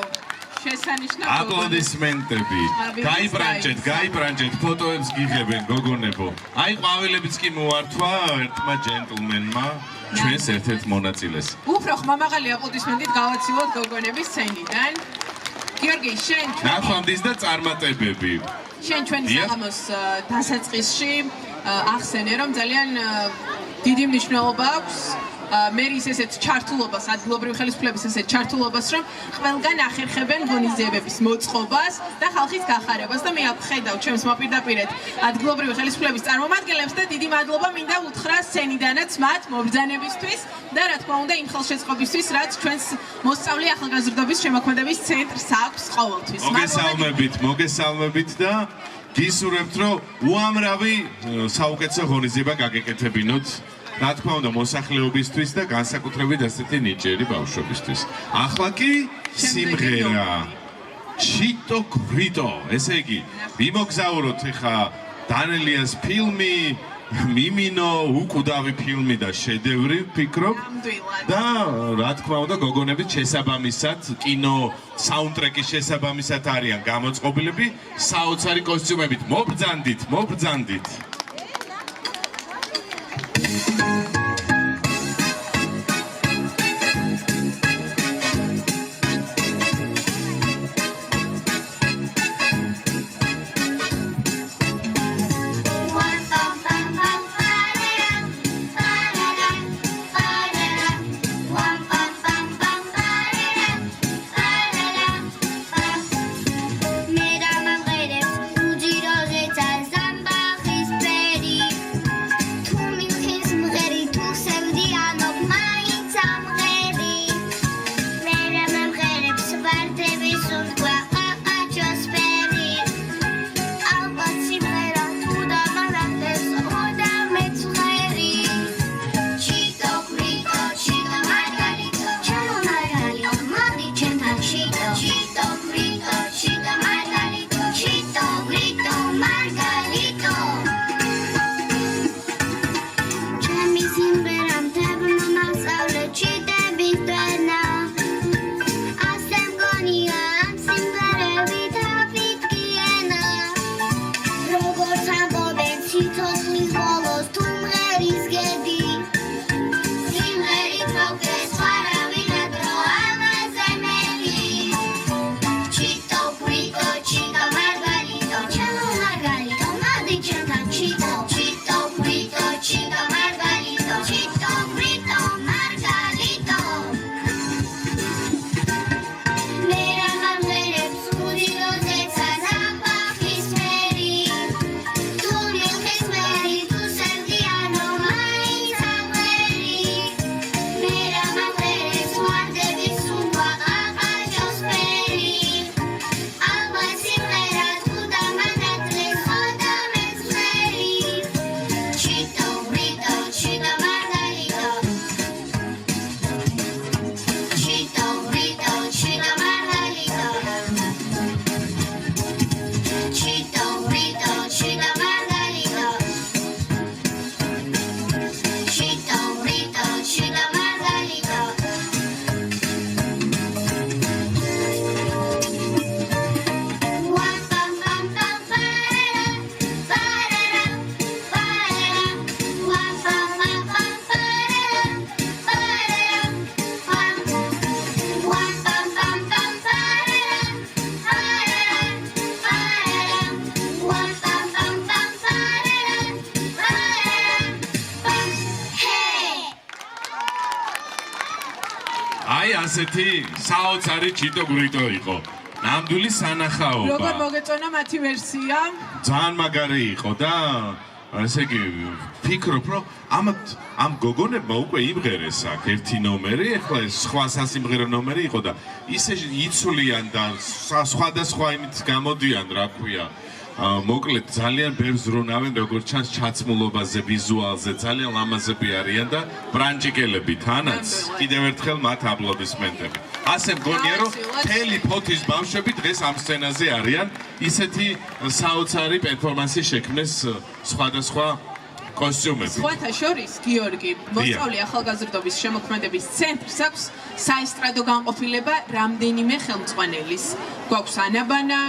შესანიშნავი. აპლოდისმენტები. გაიბრანჭეთ, ფოტოებს გიღებენ გოგონებო. აი ყვავილებიც კი მოართვა ერთმა ჯენტლმენმა ჩვენს ერთ-ერთ მონაწილეს. უფრო ხმამაღალი აპლოდისმენტით გავაცილოთ გოგონების სცენიდან. გიორგი, შენ ნახვამდის და წარმატებები. შენ ჩვენი საღამოს დასაწყისში ახსენე, რომ ძალიან დიდი მნიშვნელობა აქვს მერის ესეთ ჩართულობას, ადგილობრივი ხელისუფლების ესეთ ჩართულობას, რომ ყველგან ახერხებენ ღონისძიებების მოწყობას და ხალხის გახარებას და მე აქ ხედავ ჩემს მოპირდაპირედ ადგილობრივი ხელისუფლების წარმომადგენლებს და დიდი მადლობა მინდა უთხრა სცენიდანაც მათ მობრძანებისთვის და რა თქმა უნდა იმ ხელშეწყობისთვის, რაც ჩვენს მოსწავლე ახალგაზრდობის შემოქმედების ცენტრს აქვს ყოველთვის. მოგესალმებით და გისურვებთ, რომ უამრავი საუკეთესო ღონისძიება გაგეკეთებინოთ. რა თქმა უნდა მოსახლეობისთვის და განსაკუთრებით ასეთი ნიჭიერი ბავშვებისთვის. ახლა კი სიმღერა ჩიტო გრიტო. ესე იგი, მიმოგზაუროთ ხა დანელიას ფილმი, მიმინო, უკვდავი ფილმი და შედევრი ვფიქრობ. და რა თქმა უნდა გოგონებით შესაბამისად კინო საუნდტრეკის შესაბამისად არიან გამოწყობილები საოცარი კოსტიუმებით. მობრძანდით. ასეთი საოცარი ჩიტო გრიტო იყო. ნამდვილი სანახაობა. როგორ მოგეწონა მათი ვერსია? ძალიან მაგარი იყო და ესე იგი ფიქრობ, რომ ამ გოგონებმა უკვე იმღერეს აქ ერთი ნომერი, ეხლა სხვა სასიმღერო ნომერი იყო და ისე იცვლიან და სხვადასხვა იმით გამოდიან, რა ქვია. მოკლედ ძალიან ბევრს რონავენ როგორც ჩანს ჩაცმულობაზე, ვიზუალზე, ძალიან ლამაზები არიან და ბრანჭიკელები თანაც კიდევ ერთხელ მათ აპლოდისმენტები. ასე მგონია რომ მთელი ფოთის ბავშვები დღეს ამ სცენაზე არიან ისეთი საოცარი პერფორმანსი შექმნეს სხვადასხვა კოსტიუმები. სხვათა შორის გიორგი მოსწავლე ახალგაზრდობის შემოქმედების ცენტრს აქვს საესტრადო განყოფილება რამდენიმე ხელმძღვანელის. გვაქვს ანაბანა,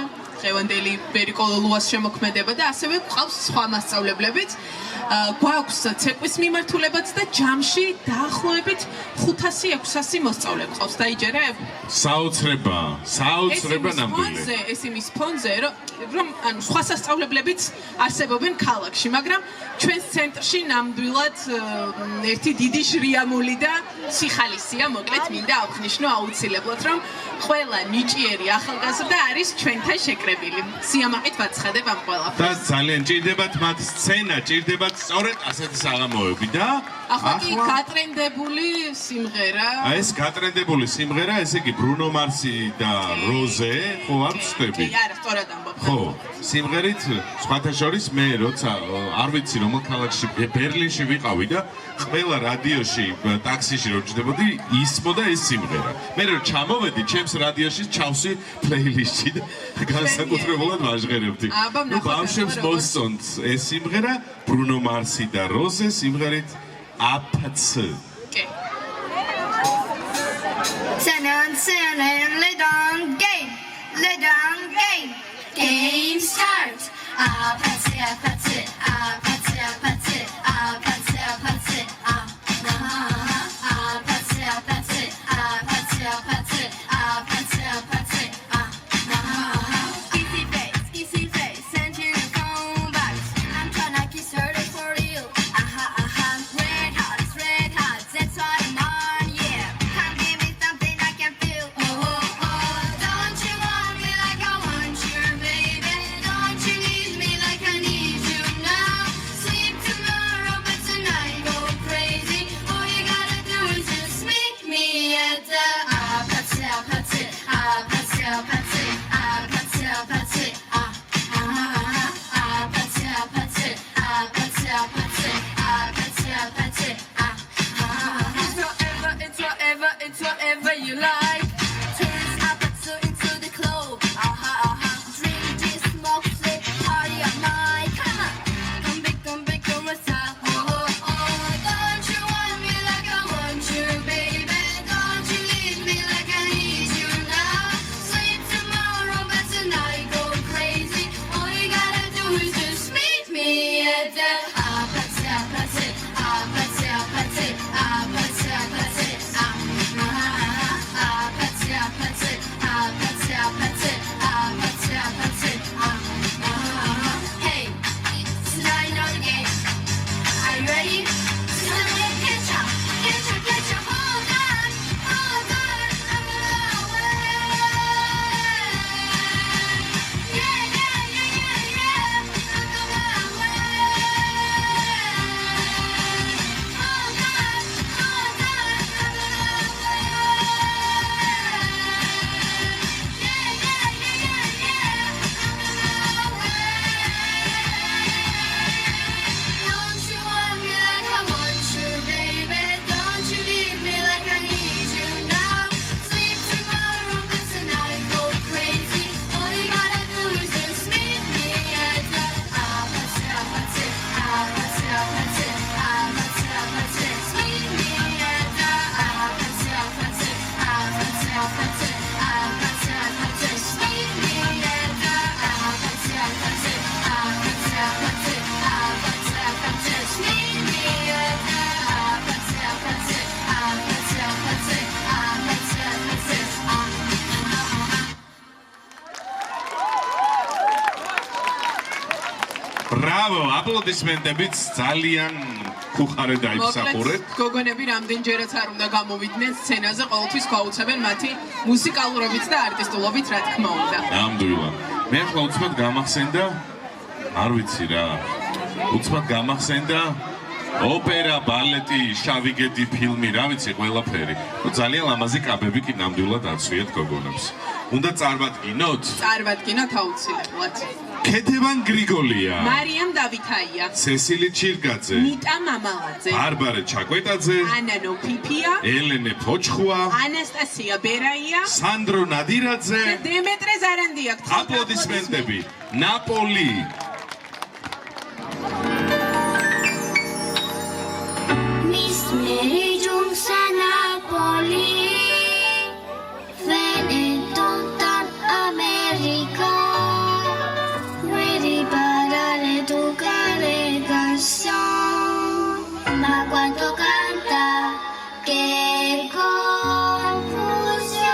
ღევანდელი ბერიკო ლულუას შემოქმედება და ასევე გვყავს სხვა მასწავლებლებიც. გვაქვს ცეკვის მიმართულებაც და ჯამში დაახლოებით 500-600 მოსწავლე გვყავს. დაიჯერებ? საოცრება ნამდვილი. ეს იმის ფონზე, რომ ანუ სხვა სასწავლებლებიც არსებობენ ქალაქში, მაგრამ ჩვენს ცენტრში ნამდვილად ერთი დიდი შრიამული და სიხალისია, მოკლედ მინდა აღნიშნო აუცილებლად, რომ ყველა ნიჭიერი ახალგაზრდა არის ჩვენთან შეკრებილი. სიამაყით ვაცხადებ ამ ყველაფერს. და ძალიან ჭირდებათ მათ სცენა, ჭირდებათ სწორედ ასეთი საღამოები და ახლა კი გატრენდებული სიმღერა. ეს გატრენდებული სიმღერა, ესე იგი ბრუნო მარსი და როზე, ხო არ ვწდები? კი, არა, სწორად ამბობ. ხო, სიმღერით სხვათა შორის მე როცა არ ვიცი რომელ ქალაქში ბერლინში ვიყავი და ყველა რადიოში ტაქსიში რო ჯდებოდი ისმოდა ეს სიმღერა. მე რო ჩამოვედი ჩემს რადიოში ჩავსვი პლეილისტში და განსაკუთრებულად ვაჟღერებდი. ნუ ბავშვებს მოსწონთ ეს სიმღერა ბრუნო მარსი და როზე სიმღერით აფც. კი. Game start. Kissy face, send you the phone box. I'm tryna kiss her for you. Red hot, that's what I'm on, yeah. Come give me something I can feel. Don't you want me like I want you, baby? Don't you need me like I need you now? Sleep tomorrow, but tonight go crazy. All you gotta do is just meet me at the It's whatever you like. Turn apathy into the club. Drink this, smoke, flip, party all night. Come on, come back, what's up? Don't you want me like I want you, baby? Don't you need me like I need you now? Sleep tomorrow, but tonight go crazy. All you gotta do is just meet me at the Hey, tonight you know the game. Are you ready? Catch up, hold on, I'm away. Yeah, I'm away. Hold on, I'm Don't you want me like I want you, baby? Don't you need me like I need you now? Sleep tomorrow, but tonight go crazy. All you gotta do is just meet me at the Meet me at the ბრავო, აპლოდისმენტებიც ძალიან ხუხარე დაიმსახურეთ. გოგონები რამდენჯერაც არ უნდა გამოვიდნენ სცენაზე, ყოველთვის გაუცემენ მათი მუსიკალურობით და არტისტულობით, რა თქმა უნდა. ნამდვილად. მე ახლა უცბად გამახსენდა, არ ვიცი რა. უცბად გამახსენდა ოპერა, ბალეტი, შავი გედი, ფილმი, რა ვიცი, ყველაფერი. ნუ ძალიან ლამაზი კაბები კი ნამდვილად აცვიეთ გოგონებს. უნდა წარმატკინოთ? წარმატკინოთ აუცილებლად. ქეთევან გრიგოლია, მარიამ დავითაია, სესილი ჩირგაძე, ნიტა მამალაძე, ბარბარე ჩაკვეტაძე, ანანო ფიფია, ელენე ფოჩხუა, ანასტასია ბერაია, სანდრო ნადირაძე. და დემეტრე ზარანდია. აპლოდისმენტები. ნაპოლი. Mary Johnson Napoli Benetton America Ready para educar canción Ma cuando canta que confusión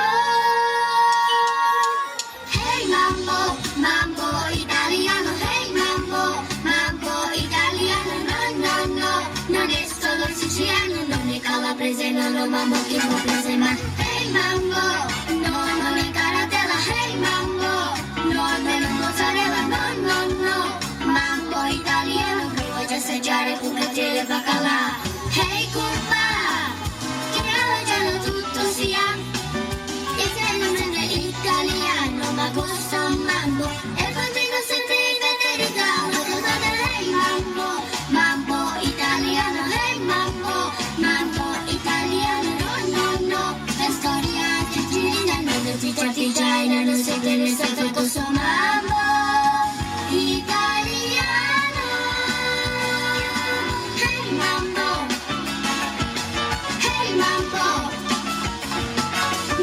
Hey mambo, mambo italiano Hey mambo, mambo italiano No, no, no, non è solo siciliano Non è calabrese, no, no, mambo che può prese ma Hey mambo, no, non è caratella Hey mambo, no, non è mozzarella No, no, no, mambo italiano Che vuoi già assaggiare cucchiaire e baccalà Hey curva, italiano tutto sia E se non è italiano ma gusta un mambo E bambino sempre in verità Hey mambo, mambo italiano Hey mambo, mambo italiano No, no, no, la storia ti gira Non ti partigiana, non sei che ne sei tutto suo mambo italiano Hey mambo, hey mambo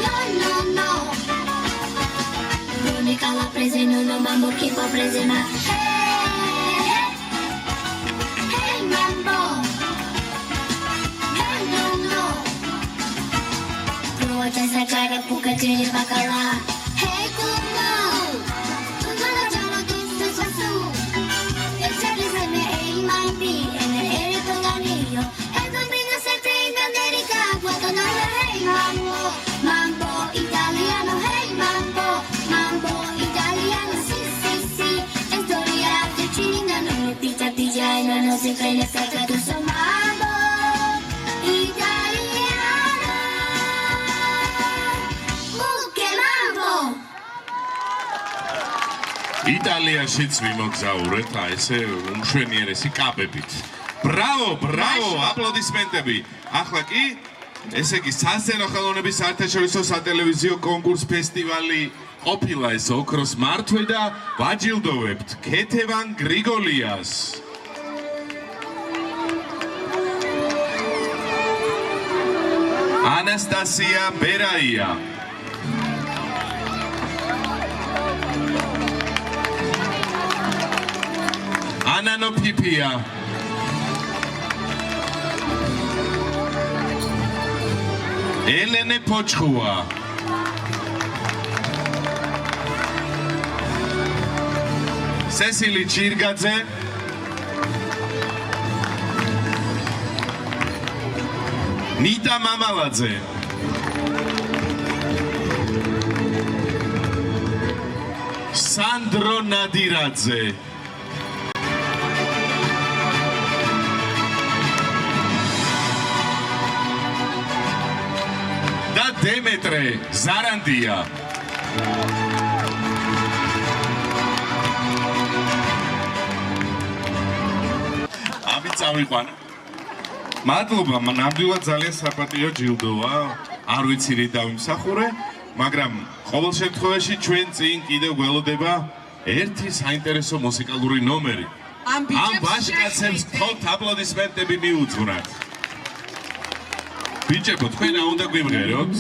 No, no, no Non è calabrese, no, no, mambo che può prese ma Hey mambo No, no, no Prova a assaggiare cucchiaire e baccalà Hey Kumo Tutto lo giorno tutto su E sempre insieme e i mambi E nel toganillo E bambino sempre in America Quando non è hey mambo Mambo italiano Hey mambo Mambo italiano Sì, sì, sì E storia vicina Non è pizza e non si prende sempre tu suo mambo italiano Che mambo იტალიაშიც ვიმოგზაურეთ აი ესე უმშვენიერესი კაპებით. ბრავო, ბრავო, აპლოდისმენტები. ახლა კი ესე იგი სასცენო ხელოვნების საერთაშორისო სატელევიზიო კონკურს ფესტივალი ყოფილა ეს ოქროს მართვე და ვაჯილდოვებთ ქეთევან გრიგოლიას. ანასტასია ბერაია. ანანო ფიფია. ელენე ფოჩხუა. სესილი ჩირგაძე. ნიტა მამალაძე. სანდრო ნადირაძე. და დემეტრე ზარანდია. ამით წავიყვანა. მადლობა, ნამდვილად ძალიან საპატიო ჯილდოა. არ ვიცი რით დავიმსახურე, მაგრამ ყოველ შემთხვევაში ჩვენ წინ კიდევ გველოდება ერთი საინტერესო მუსიკალური ნომერი. ამ ბაშკაცებს თოთ აპლოდისმენტები მიუძღვნათ. ბიჭებო, თქვენ რა უნდა გვიმღეროთ?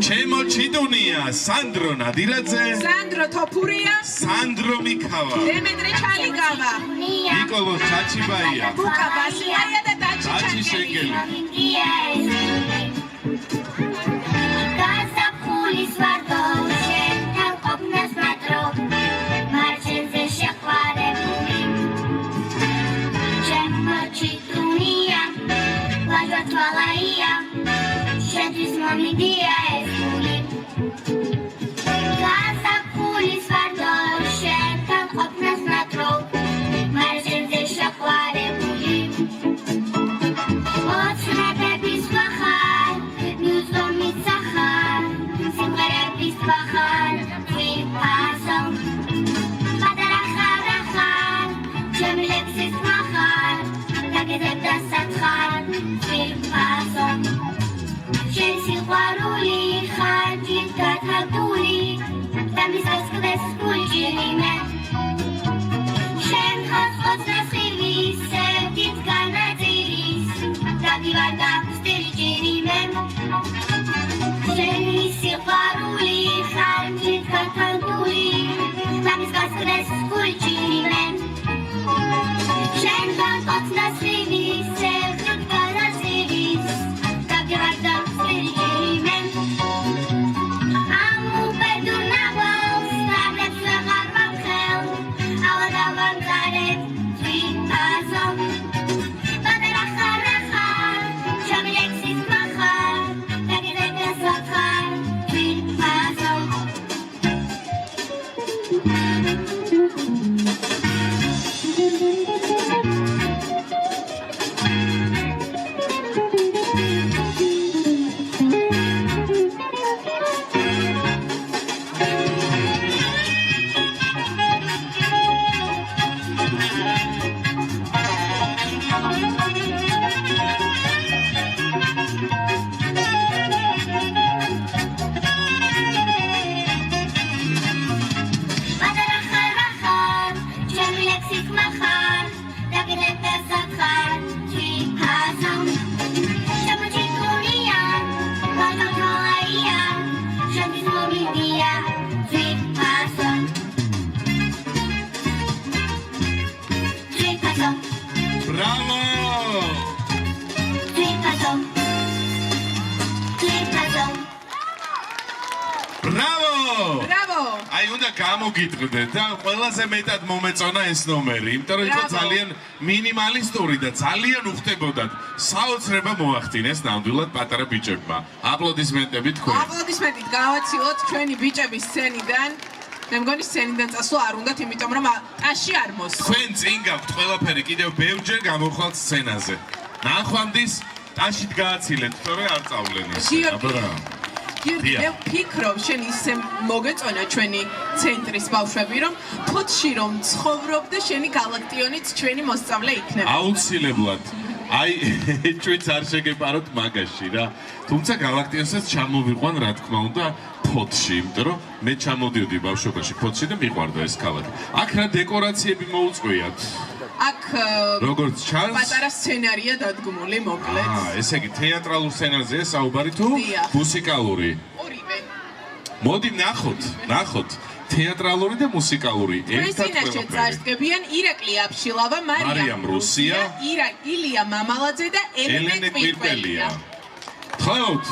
ჩემო ჩიდუნია, სანდრო ნადირაძე, სანდრო თოფურია, სანდრო მიქავა, დემეტრე ჩალიგავა, ნიკოლო ჩაჩიბაია, ბუკა ბასიაია და დაჩი შენგელი. Mami dia e skuli Casa kuli svardo Šetam opnas na trov Maržem ze šakvare buli Od srebe bis bahar Nuzdo mi sahar Simgare bis bahar Tvi pasam Badaracha rachar Jamilek sis mahar Tagedek dasat khar Tvi pasam Chelsea Guarulhos Bravo! Bravo! Bravo! აი უნდა გამოგიტყდეთ და ყველაზე მეტად მომეწონა ეს ნომერი, იმიტომ რომ იყო ძალიან მინიმალისტური და ძალიან უხდებოდათ. საოცრება მოახდინეს ნამდვილად პატარა ბიჭებმა. აპლოდისმენტები თქვენ. აპლოდისმენტით გავაცილოთ ჩვენი ბიჭების სცენიდან. მე მგონი სცენიდან წასვლა არ უნდათ, იმიტომ რომ ტაში არ მოსვლა. თქვენ წინ გაქვთ ყველაფერი კიდევ ბევრჯერ გამოვხვალთ სცენაზე. ნახვამდის ტაშით გააცილეთ, თორე არ წავლენ ის. გიორგი, მე ვფიქრობ, შენ ისე მოგეწონა ჩვენი ცენტრის ბავშვები, რომ ფოთში რომ ცხოვრობ და შენი გალაქტიონიც ჩვენი მოსწავლე იქნება. აუცილებლად. აი, ჩვენც არ შეგეპაროთ მაგაში რა. თუმცა გალაქტიონსაც ჩამოვიყვან, რა თქმა უნდა, ფოთში, იმიტომ რომ მე ჩამოდიოდი ბავშვობაში ფოთში და მიყვარდა ეს ქალაქი. აქ რა დეკორაციები მოუწყვიათ? აქ როგორც ჩანს, პატარა სცენარია დადგმული, მოკლედ. ესე იგი თეატრალურ სცენარზეა საუბარი თუ მუსიკალური? ორივე. მოდი ნახოთ. თეატრალური და მუსიკალური ერთად წინაშე წარსდგებიან ირაკლი აფშილავა, მარიამ რუსია, ილია მამალაძე და ელენე კვირკველია. ხოთ.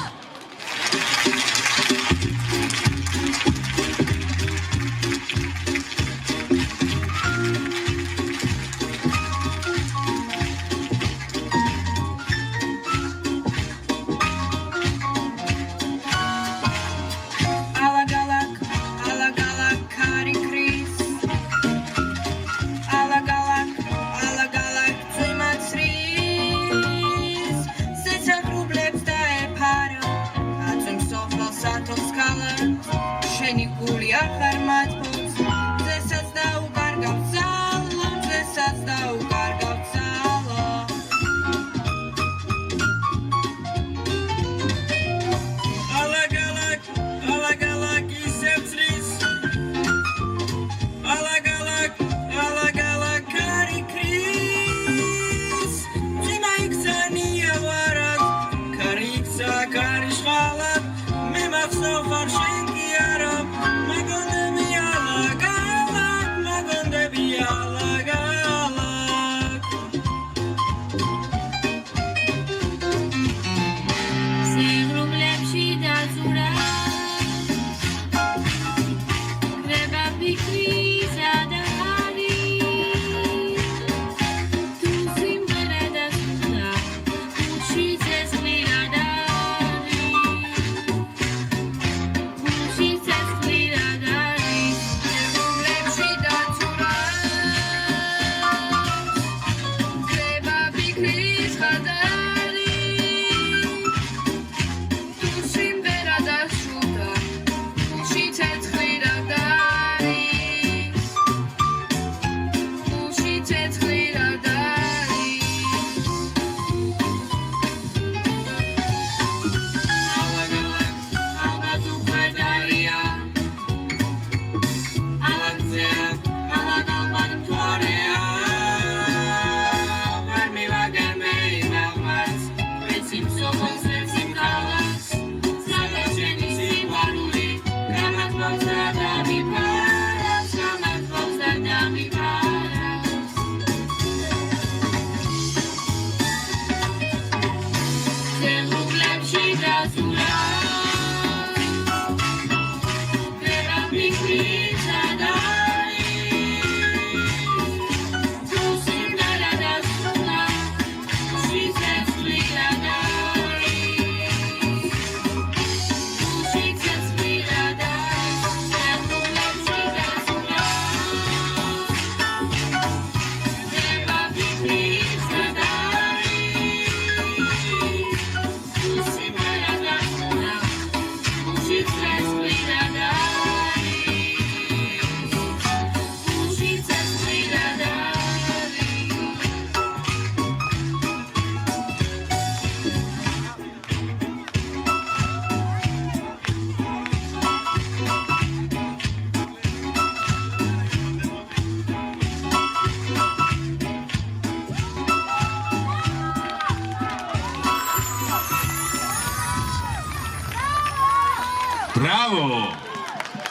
ბრავო!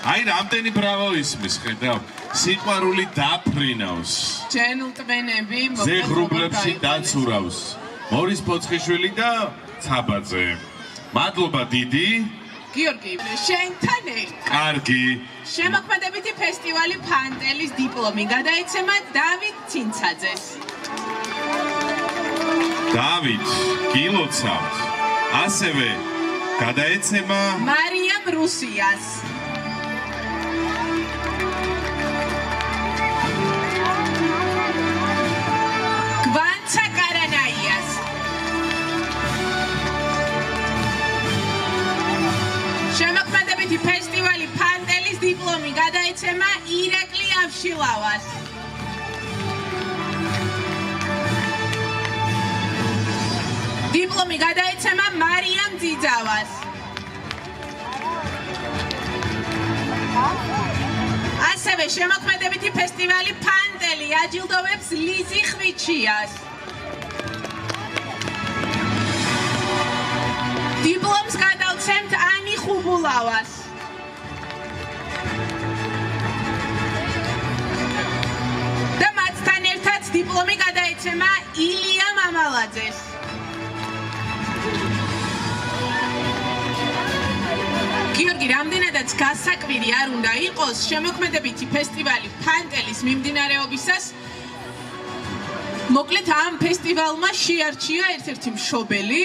აი რამდენი ბრავო ისმის, ხედავ. სიყვარული დაფრინავს. ჯენტლმენები, ზეღრუბლებში დაცურავს. მორის ფოცხიშვილი და ცაბაძე. მადლობა დიდი. გიორგი, შენთან ერთად. კარგი. შემოქმედებითი ფესტივალი ფანტელის დიპლომი გადაეცემა დავით ცინცაძეს. დავით, გილოცავთ. ასევე გადაეცემა მარიამ რუსიას. გვანცა კარანაიას. შემოქმედებითი ფესტივალი ფანტელის დიპლომი გადაეცემა ირაკლი ავშილავას. დიპლომი გადაეცემა მარიამ ძიძავას. ასევე შემოქმედებითი ფესტივალი ფანტელი აჯილდოვებს ლიზი ხვიჩიას. დიპლომს გადავცემთ ანი ხუბულავას. და მათთან ერთად დიპლომი გადაეცემა ილია მამალაძეს. გიორგი, რამდენადაც გასაკვირი არ უნდა იყოს, შემოქმედებითი ფესტივალი ფანტელის მიმდინარეობისას მოკლედ ამ ფესტივალმა შეარჩია ერთ-ერთი მშობელი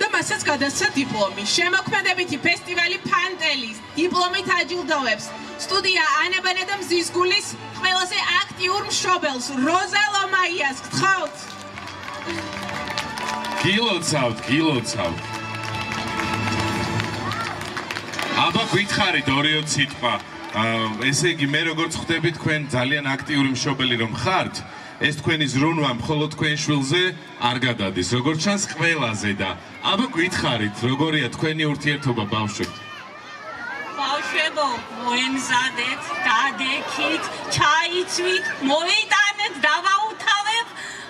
და მასაც გადასცა დიპლომი. შემოქმედებითი ფესტივალი ფანტელის დიპლომით აჯილდოვებს სტუდია ანაბანა და მზისგულის ყველაზე აქტიურ მშობელს როზა ლომაიას. გთხოვთ. გილოცავთ. აბა გითხარით 2 სიტყვა. ესე იგი მე როგორც ხვდები თქვენ ძალიან აქტიური მშობელი რომ ხართ, ეს თქვენი ზრუნვა მხოლოდ თქვენ შვილზე არ გადადის, როგორც ჩანს ყველაზე და აბა გითხარით, როგორია თქვენი ურთიერთობა ბავშვებთან? ბავშვებო, მოემზადეთ, დადექით, ჩაიცვით, მოიტანეთ, დავაუთავებ.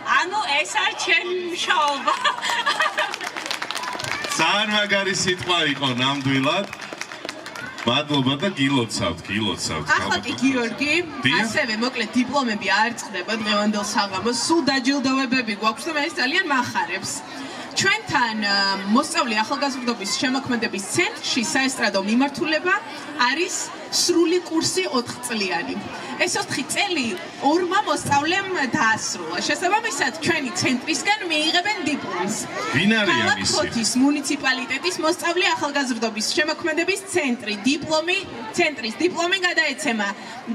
ანუ ეს არ ჩემი მშობა. ძალიან მაგარი სიტყვა იყო ნამდვილად. მადლობა და გილოცავთ. ახლა კი გიორგი, ასევე მოკლედ დიპლომები არ წყდება დღევანდელ საღამოს, სულ დაჯილდოვებები გვაქვს და მე ეს ძალიან მახარებს. ჩვენთან მოსწავლე ახალგაზრდობის შემოქმედების ცენტრში საესტრადო მიმართულება არის სრული კურსი 4 წლიანი. ეს 4 წელი ორმა მოსწავლემ დაასრულა. შესაბამისად, ჩვენი ცენტრისგან მიიღებენ დიპლომს. ვინ არის ამისი? ქალაქ მუნიციპალიტეტის მოსწავლე ახალგაზრდობის შემოქმედების ცენტრის დიპლომი გადაეცემა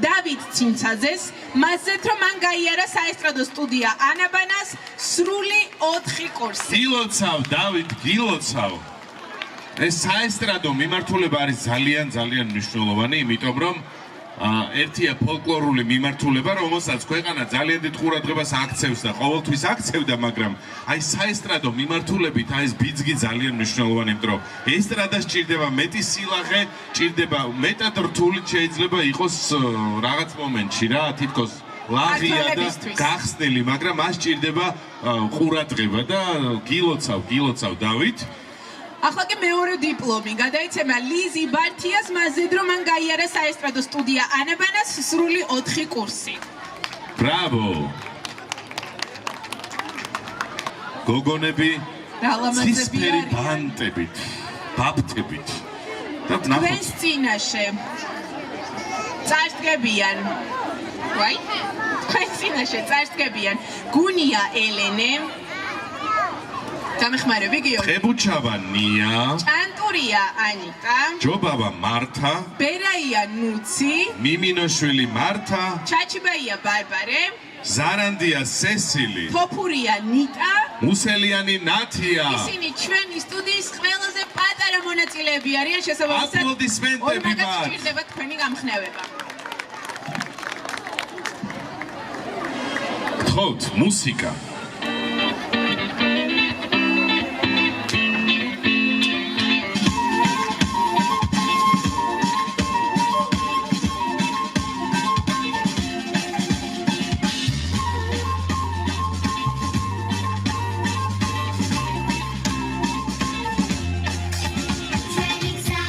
დავით ცინცაძეს, მასზეც რომ მან გაიარა საესტრადო სტუდია ანაბანას სრული 4 კურსი. დავით, გილოცავ. ეს საესტრადო მიმართულება არის ძალიან მნიშვნელოვანი, იმიტომ რომ ერთია ფოლკლორული მიმართულება, რომელსაც ქვეყანა ძალიან დიდ ყურადღებას აქცევს და ყოველთვის აქცევდა, მაგრამ აი საესტრადო მიმართულებით აი ეს ბიძგი ძალიან მნიშვნელოვანი, იმიტომ რომ ესტრადა სჭირდება მეტი სილაღე, სჭირდება მეტად რთული შეიძლება იყოს რაღაც მომენტში რა, თითქოს ლაღია და გახსნილი, მაგრამ მას სჭირდება ყურადღება და გილოცავ დავით. ახლა კი მეორე დიპლომი გადაეცემა ლიზი ბართიას, მასზედ რომ მან გაიარა საესტრადო სტუდია ანაბანას სრული 4 კურსი. ბრავო! გოგონები ცისფერი ბანტებით, ბაფთებით და თქვენს წინაშე წარსდგებიან. ვაი? თქვენს წინაშე წარსდგებიან გუნია ელენე, გამეხმარები გიორგი. ხებუჩავა ნია, ჭანტურია ანიტა, ჯობავა მართა, ბერაია ნუცი, მიმინოშვილი მართა, ჩაჩიბაია ბარბარე, ზარანდია სესილი, ფოფურია ნიტა, მუსელიანი ნათია. ისინი ჩვენი სტუდიის ყველაზე პატარა მონაწილეები არიან, შესაბამისად აპლოდისმენტები მათ. მათ. სჭირდება თქვენი გამხნევება. გთხოვთ, მუსიკა. Phoenix, I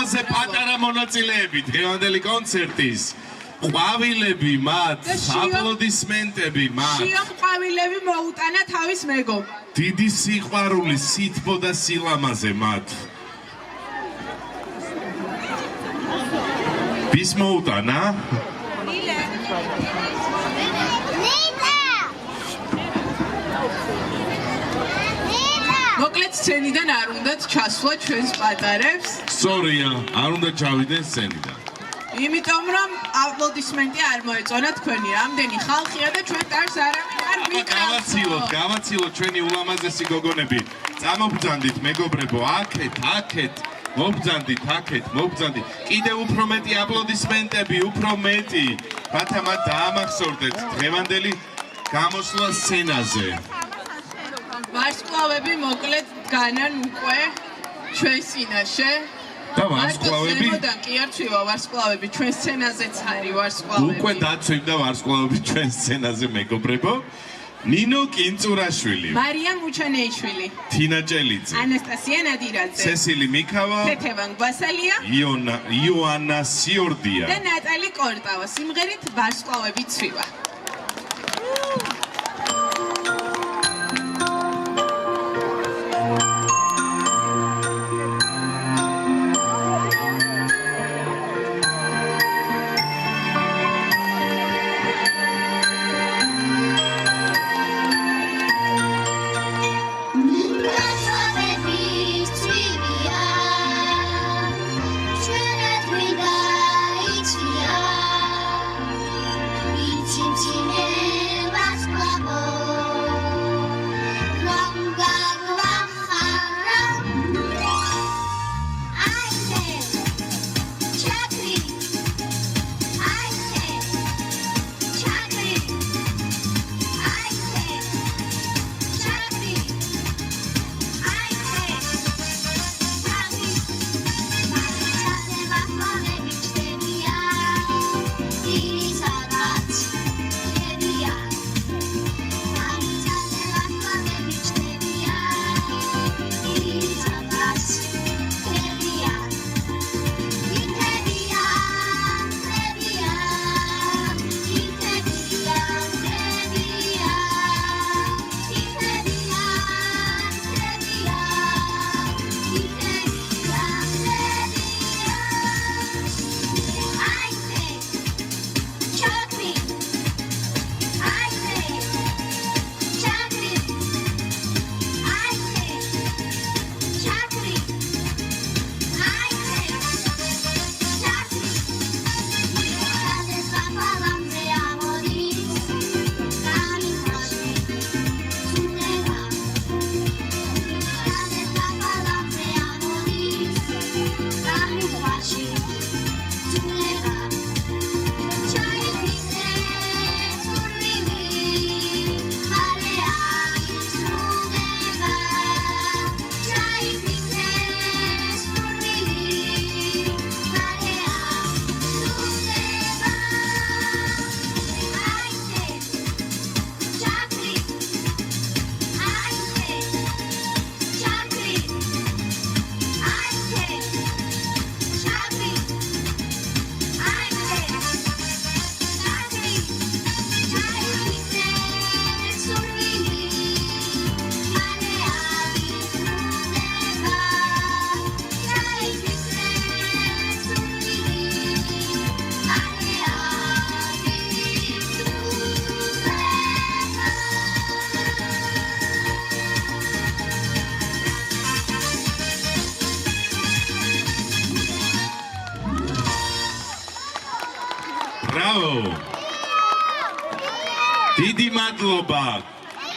ყველაზე პატარა მონაწილეები დღევანდელი კონცერტის. ყვავილები მათ, აპლოდისმენტები მათ. შიომ ყვავილები მოუტანა თავის მეგობარს. დიდი სიყვარული, სითბო და სილამაზე მათ. ვის მოუტანა? მოკლედ სცენიდან არ უნდათ ჩასვლა ჩვენს პატარებს, სწორია, არ უნდა ჩავიდნენ სცენიდან. იმიტომ რომ აპლოდისმენტი არ მოეწონა თქვენი. რამდენი ხალხია და ჩვენ კარს არავინ არ გავაცილოთ, გავაცილოთ ჩვენი ულამაზესი გოგონები. წამობძანდით მეგობრებო, აქეთ. მობძანდით. კიდე უფრო მეტი აპლოდისმენტები, უფრო მეტი. რათა მათ დაამახსოვრდეთ დღევანდელი გამოსვლა სცენაზე. ვარსკვლავები მოკლედ განან უკვე ჩვენს წინაშე. და ვარსკვლავები ზემოდან კი არ ჩივა ვარსკვლავები, ჩვენ სცენაზეც არის ვარსკვლავები. უკვე დაცვივდა ვარსკვლავები ჩვენ სცენაზე მეგობრებო. ნინო კინწურაშვილი, მარიამ უჩანეიშვილი, თინა ჭელიძე, ანასტასია ნადირაძე, ცესილი მიქავა, თეთევან გვასალია იოანა სიორდია და ნატალი კორტავა. სიმღერით ვარსკვლავები ცვივა. Bravo!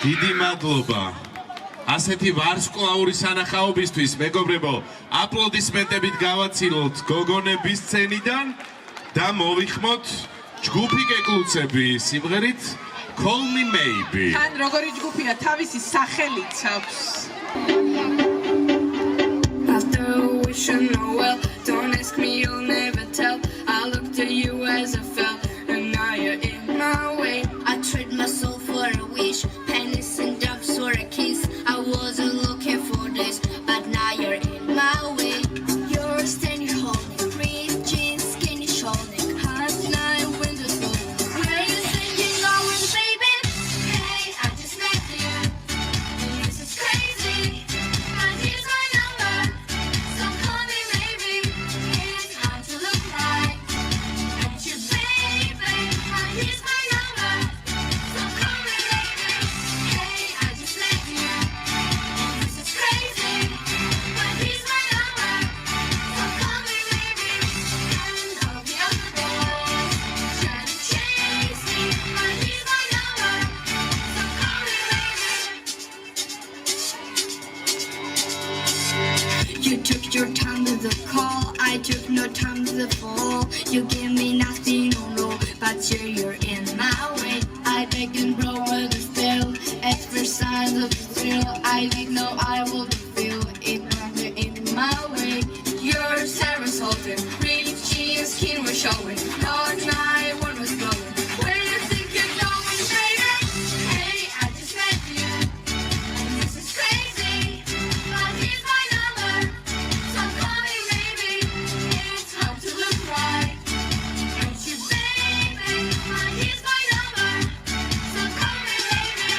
დიდი მადლობა. ასეთი ვარსკვლავური სანახაობისთვის, მეგობრებო, აპლოდისმენტებით გავაცილოთ გოგონების სცენიდან და მოვიხმოთ ჯგუფი კეკლუცები სიმღერით Call Me Maybe. თან როგორი ჯგუფია, თავისი სახელიც აქვს. After a wish and oh well, don't ask me, you'll never tell. I looked at you as I felt, and now you're in my way. I trade my soul for a wish, pennies and doves for a kiss. I wasn't looking for this, but now you're in my way. You're standing home, times before. You give me nothing, oh no, but you're in my way. I beg and broke with the still, express signs of the thrill. I didn't know I would feel it rather in my way. Your hair was holding, reaching your skin was showing. All night one was glowing. Where you think you're going, baby? Hey, I just met you, and this is crazy. But here's my number, so call me maybe. It's hard to look right, don't you, baby? But here's my number, so call me maybe.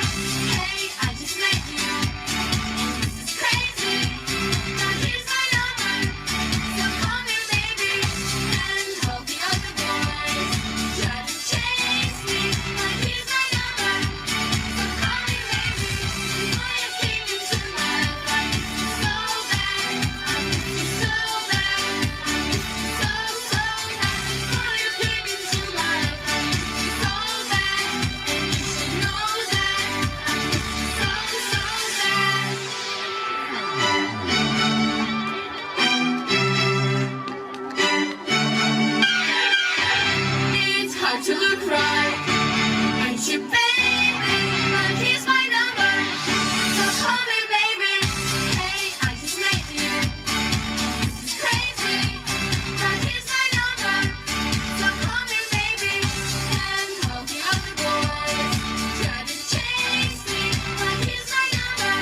Hey, I just met you, and this is crazy. But here's my number, so call me maybe. And all the other boys try to chase me. But here's my number, so call me maybe. Before you came into my life, so bad, I miss you so bad, I miss you so bad. Before you came into my life, so bad, and you should know that I miss you so bad. It's hard to look right, ain't you, baby? But here's my number, so call me, baby. Hey, I just met you, this is crazy. But here's my number, so call me, baby. And all the other boys try to chase me. But here's my number,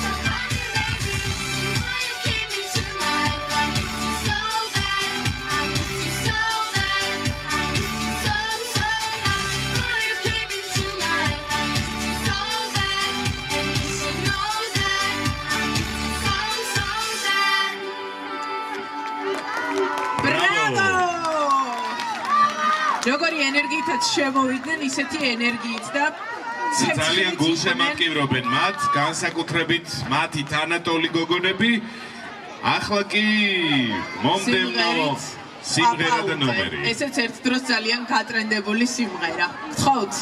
so call me, baby. Before you came into my life, so bad, I miss you so bad, I miss you so bad. Before you came into my life, so bad, and you should know that I miss you so bad. Bravo! როგორი ენერგიითაც შემოვიდნენ, ისეთი ენერგიით და ძალიან გულშემატკივრობენ მათ, განსაკუთრებით მათი თანატოლი გოგონები. ახლა კი მომდევნო სიმღერა და ნომერი. ესეც ერთ დროს ძალიან გატრენდებული სიმღერა. გთხოვთ.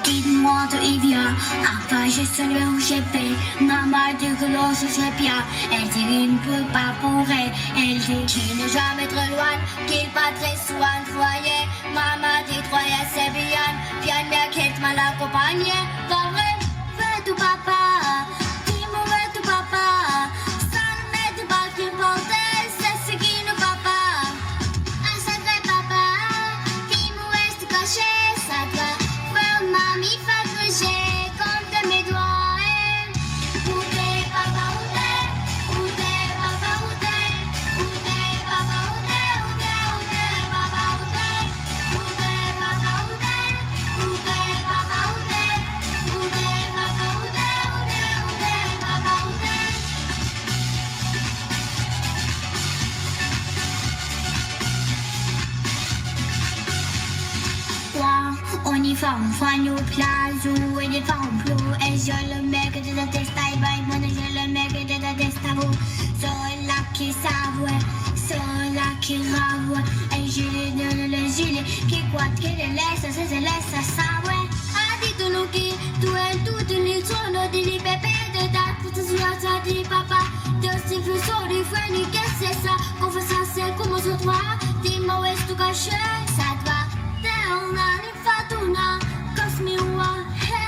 Dites-moi d'où il vient, enfin je sais le où j'ai fait. Maman dit que l'on se fait bien, elle dit qu'il ne peut pas pourrir. Elle dit qu'il n'est jamais trop loin, qu'il pas très soin de foyer. Maman dit croyez c'est bien, bien bien qu'elle m'a l'accompagné. Pas vrai, fais tout papa, dis-moi fais tout papa. Ça ne m'aide pas qu'il portait, c'est ce qui ne va pas. Un sacré papa, dis-moi est caché, ça doit. Mamie fait que j'ai compté mes doigts. Où t'es papa, où t'es? Où t'es papa, où t'es? Où t'es papa, où t'es? Où t'es, où t'es papa, où t'es? Où t'es papa, où t'es? Où t'es papa, où t'es? Où t'es papa, où t'es? Où t'es, où t'es papa, où t'es? On y va, on fait nos plages où il est pas en flou. Et je le mec de la testa, il va être je le mec de la testa. Sola qui s'avoue, sola qui ravoue. Et je lui donne le gilet qui croit qu'il le laisse, ça se laisse à savoir. A dit tout nous qui, tout est tout, les tournes, des bébés de date, pour te soigner, ça dit papa. De si plus sur les frères, qu'est-ce que c'est ça? Qu'on fait ça, c'est comment se toi? Dis-moi où est-ce tout caché, ça te va. Una ni fatuna, cosmi ua he.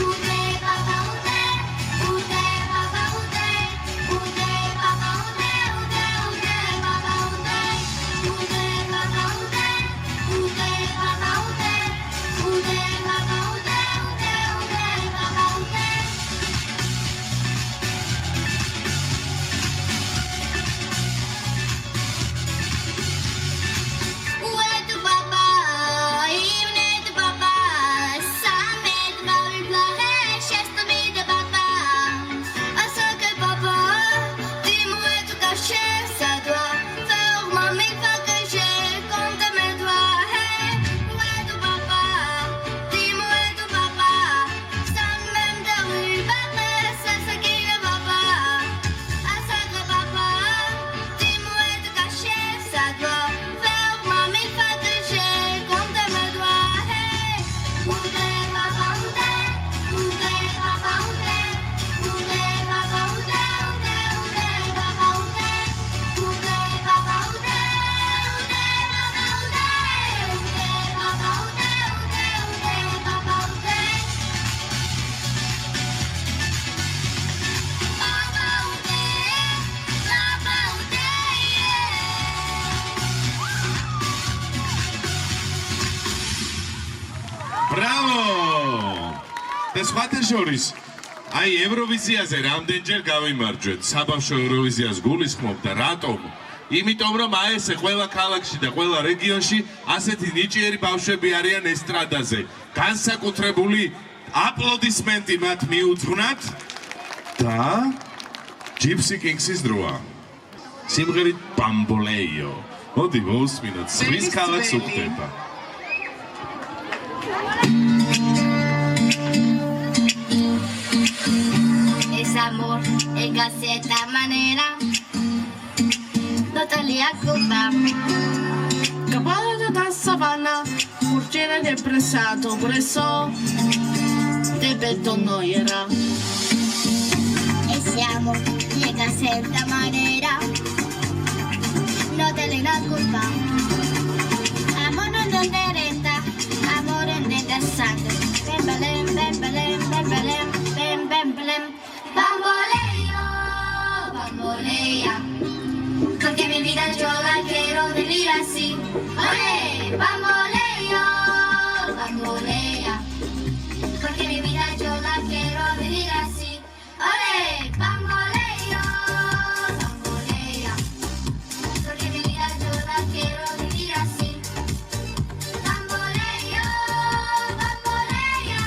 Ute papa ute, ute papa ute, ute papa ute, ute ute papa ute, ute papa ute, ute papa ute, ute papa ute, ute ute papa ute. Où est ton papa? სხვათა შორის აი ევროვიზიაზე რამდენჯერ გავიმარჯვეთ საბავშვო ევროვიზიას გულისხმობ და რატომ? იმიტომ რომ აი ესე ყველა ქალაქში და ყველა რეგიონში ასეთი ნიჭიერი ბავშვები არიან ესტრადაზე. განსაკუთრებული აპლოდისმენტი მათ მიუძღვნათ და Gypsy Kings-ის დროა. სიმღერით Bamboleo. მოდი მოვუსმინოთ, ზღვის ქალაქს უხდება. Es amor, ella de esta manera no te lía culpa. Cavallo da savana, furgere depressato, preso de beton no era. Ese amor llega de esta manera no te lía culpa. Amor no te derreta, amor en de sangre. Bem belem, bem belem, bem belem, bem bem belem. Bamboleo, bambolea, porque mi vida yo la quiero vivir así. Olé, bamboleo, bambolea, porque mi vida yo la quiero vivir así. Olé, bamboleo, bambolea, porque mi vida yo la quiero vivir así. Bamboleo, bambolea,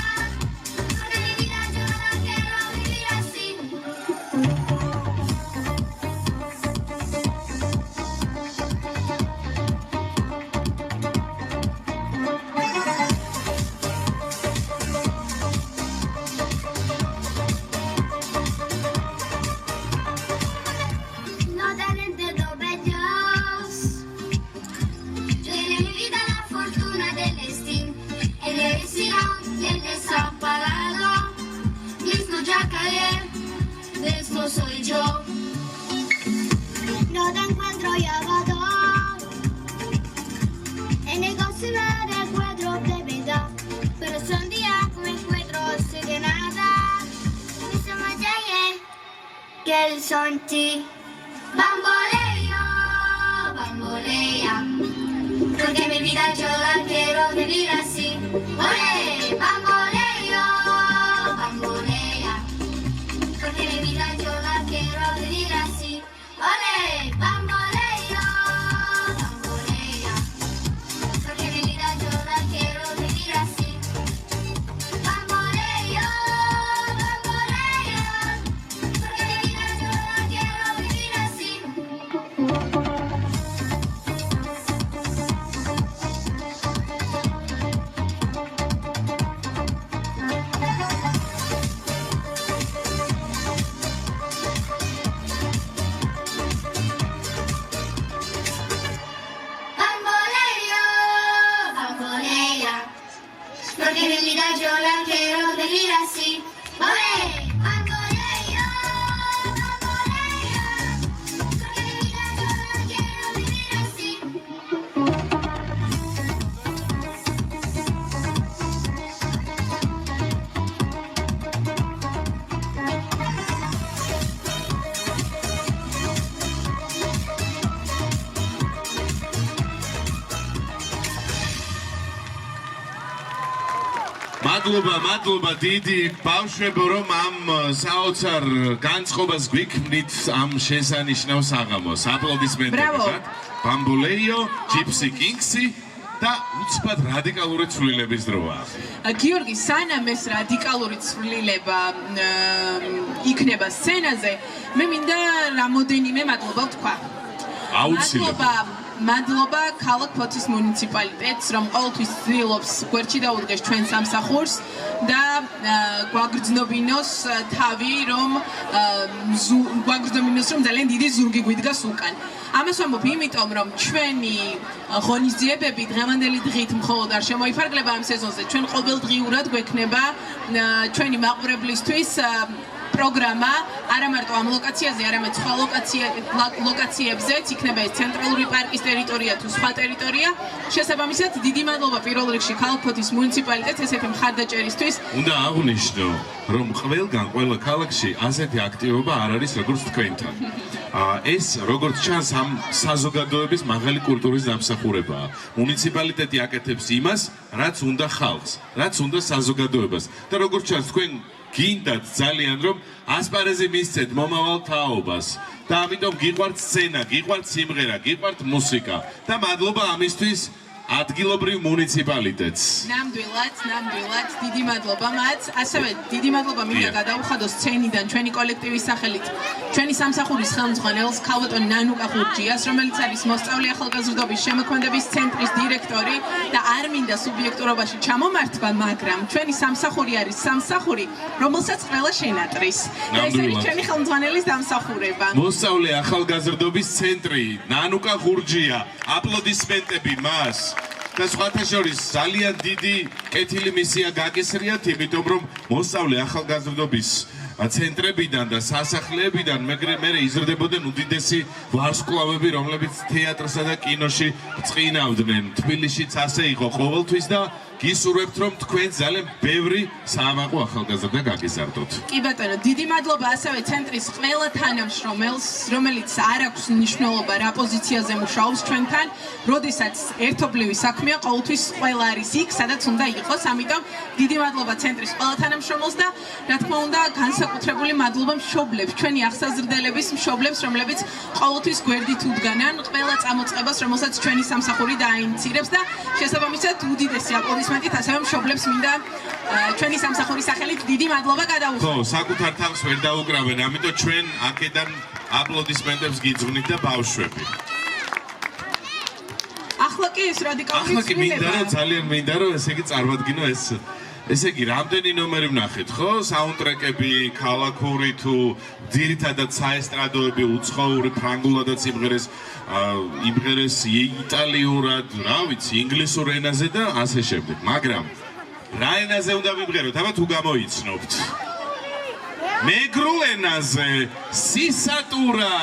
porque mi vida yo la quiero vivir así. No tienen de bellos. Yo di mi vida la fortuna del destino. El destino el desamparado. Listo ya caer, de esto soy yo. No te encuentro llamado. En el cocina de encuentro de vida. Pero son días que me encuentro sin de nada. Y se me llegue que el son ti. Bamboleo, bambolea, porque mi vida yo la quiero vivir así. Olé, bamboleo, bambolea, porque mi vida yo la quiero vivir así. Olé, bamboleo, bambolea, porque mi vida yo la quiero vivir así. Bamboleo, bambolea, porque mi vida yo la quiero vivir así. Bamboleo, bambolea, porque mi vida yo la quiero vivir así. Olé, bamboleo, bambolea, porque mi vida yo la quiero vivir así. მადლობა დიდი ბავშვებო რომ ამ საოცარ განწყობას გვიქმნით ამ შესანიშნავ საღამოს. აპლოდისმენტები Bravo. გქონდათ. Bamboleo, Gypsy Kings-ი და უცბად რადიკალური ცვლილების დროა. გიორგი, სანამ ეს რადიკალური ცვლილება იქნება სცენაზე, მე მინდა რამოდენიმე მადლობა ვთქვა. აუცილებლად. მადლობა ქალაქ ფოთის მუნიციპალიტეტს, რომ ყოველთვის ცდილობს გვერდში დაუდგეს ჩვენ სამსახურს და გვაგრძნობინოს თავი, რომ გვაგრძნობინოს, რომ ძალიან დიდი ზურგი გვიდგას უკან. ამას ვამბობ, იმიტომ რომ ჩვენი ღონისძიებები დღევანდელი დღით მხოლოდ არ შემოიფარგლება ამ სეზონზე, ჩვენ ყოველდღიურად გვექნება ჩვენი მაყურებლისთვის პროგრამა არა მარტო ამ ლოკაციაზე, არამედ სხვა ლოკაციებზეც, იქნება ეს ცენტრალური პარკის ტერიტორია თუ სხვა ტერიტორია. შესაბამისად, დიდი მადლობა პირველ რიგში ქალაქ-ფოთის მუნიციპალიტეტს ესეთი მხარდაჭერისთვის. უნდა აღვნიშნო, რომ ყველგან ყველა ქალაქში ასეთი აქტივობა არ არის როგორც თქვენთან. ეს როგორც ჩანს ამ საზოგადოების მაღალი კულტურის დამსახურებაა. მუნიციპალიტეტი აკეთებს იმას, რაც უნდა ხალხს, რაც უნდა საზოგადოებას. და როგორც ჩანს თქვენ გინდათ ძალიან რომ ასპარეზი მისცეთ მომავალ თაობას და ამიტომ გიყვართ სცენა, გიყვართ სიმღერა, გიყვართ მუსიკა და მადლობა ამისთვის ადგილობრივ მუნიციპალიტეტს. ნამდვილად, დიდი მადლობა მათ. ასევე დიდი მადლობა მინდა გადაუხადო სცენიდან ჩვენი კოლექტივის სახელით ჩვენი სამსახურის ხელმძღვანელს ქალბატონ ნანუკა ხურჯიას, რომელიც არის მოსწავლე ახალგაზრდობის შემოქმედების ცენტრის დირექტორი და არ მინდა სუბიექტურობაში ჩამომართვა, მაგრამ ჩვენი სამსახური არის სამსახური, რომელსაც ყველა შენატრის. და ეს არის ჩვენი ხელმძღვანელის დამსახურება. მოსწავლე ახალგაზრდობის ცენტრი, ნანუკა ხურჯია, აპლოდისმენტები მას. და სხვათა შორის ძალიან დიდი კეთილი მისია გაკისრიათ, იმიტომ რომ მოსწავლე ახალგაზრდობის ცენტრებიდან და სასახლეებიდან მე იზრდებოდნენ უდიდესი ვარსკვლავები, რომლებიც თეატრსა და კინოში წყინავდნენ. თბილისშიც ასე იყო ყოველთვის და გისურვებთ რომ თქვენ ძალიან ბევრი საამაყო ახალგაზრდა გაგიზარდოთ. კი ბატონო, დიდი მადლობა ასევე ცენტრის ყველა თანამშრომელს, რომელიც არ აქვს მნიშვნელობა რა პოზიციაზე მუშაობს ჩვენთან, როდესაც ერთობლივი საქმეა, ყოველთვის ყველა არის იქ, სადაც უნდა იყოს. ამიტომ დიდი მადლობა ცენტრის ყველა თანამშრომელს და რა თქმა უნდა, განსაკუთრებული მადლობა მშობლებს, ჩვენი აღსაზრდელების მშობლებს, რომლებიც ყოველთვის გვერდით უდგანან ყველა წამოწყებას, რომელსაც ჩვენი სამსახური დაინიცირებს და შესაბამისად უდიდესი აპლოდისმენტით ასევე მშობლებს მინდა ჩვენი სამსახურის სახელით დიდი მადლობა გადაუხადოთ. ხო, საკუთარ თავს ვერ დაუკრავენ, ამიტომ ჩვენ აქედან აპლოდისმენტებს გიძღვნით და ბავშვები. ახლა კი ეს რადიკალური ახლა კი მინდა ცვლილება. რომ ძალიან მინდა რომ ესე იგი წარმოვადგინო ესე იგი რამდენი ნომერი ვნახეთ, ხო? საუნდტრეკები, ქალაქური თუ ძირითადად საესტრადოები, უცხოური, ფრანგულადაც იმღერეს იტალიურად, რა ვიცი, ინგლისურ ენაზე და ასე შემდეგ. მაგრამ რა ენაზე უნდა ვიმღეროთ? აბა თუ გამოიცნობთ. მეგრულ ენაზე სისატურა.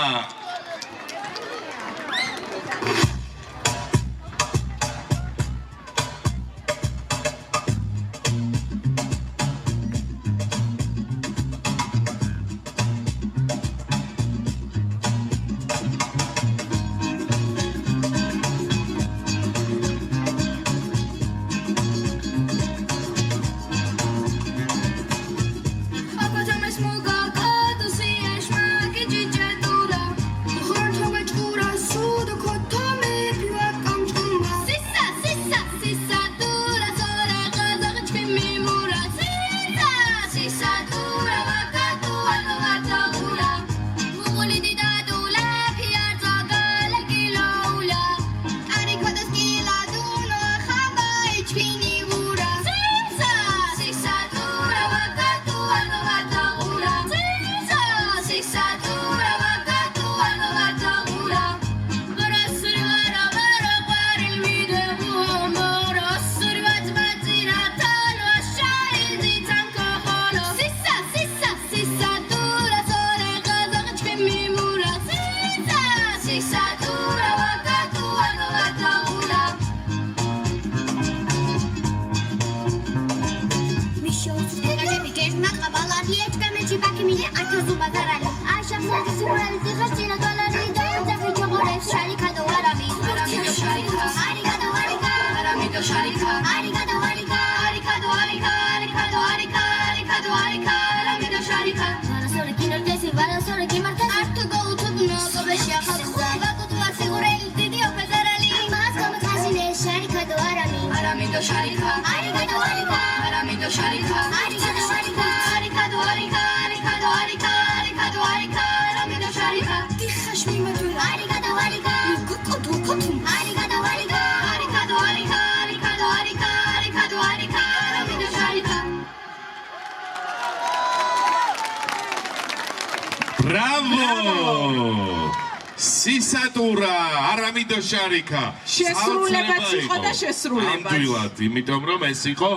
Bravo! სისატურა, არავიდო შარიკა. შესრულებაც იყო და შესრულებაც. ნამდვილად, იმიტომ რომ ეს იყო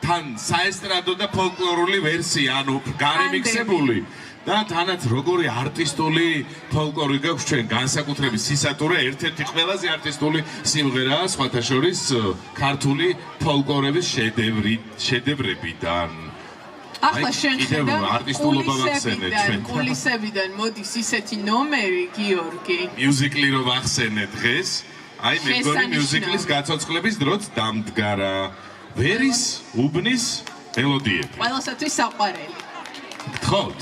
თან საესტრადო და ფოლკლორული ვერსია, ანუ გარემიქსებული. და თანაც როგორი არტისტული ფოლკლორი გაქვს ჩვენ განსაკუთრებით სისატურე ერთ-ერთი ყველაზე არტისტული სიმღერაა სხვათა შორის ქართული ფოლკლორების შედევრებიდან. ახლა შენ ხედავ არტისტულობა ვახსენეთ ჩვენ. კულისებიდან მოდის ისეთი ნომერი, გიორგი. მიუზიკლი რო ვახსენეთ დღეს, აი მე მგონი მიუზიკლის გაცოცხლების დროც დამდგარა. ვერის უბნის მელოდიები. ყველასათვის საყვარელი. გთხოვთ.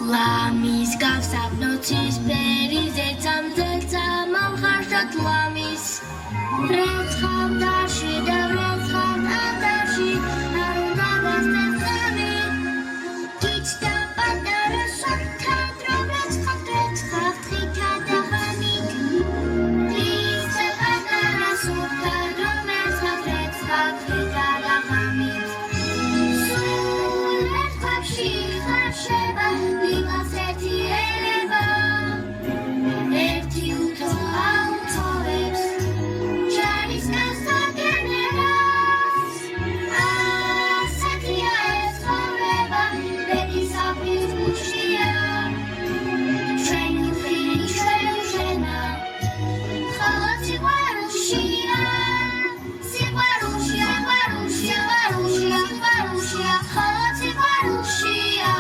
Lamis gavs apnotis beris etsam zetsam amxarshot lamis Retzchav dashi da retzchav adashi Arunda dastetsami Kichta padara shortadro retzchav trita da hamik Lisa padara shortadro retzchav trita da hamik Sheba, Limas Etieva, Ertiuto Autobus, Charles Casta Generas, Satia es forever, Betis Abis Mushia, Trenu Shena, Chalati Warushia, Siwarushia, Warushia, Warushia, Warushia, Chalati Warushia.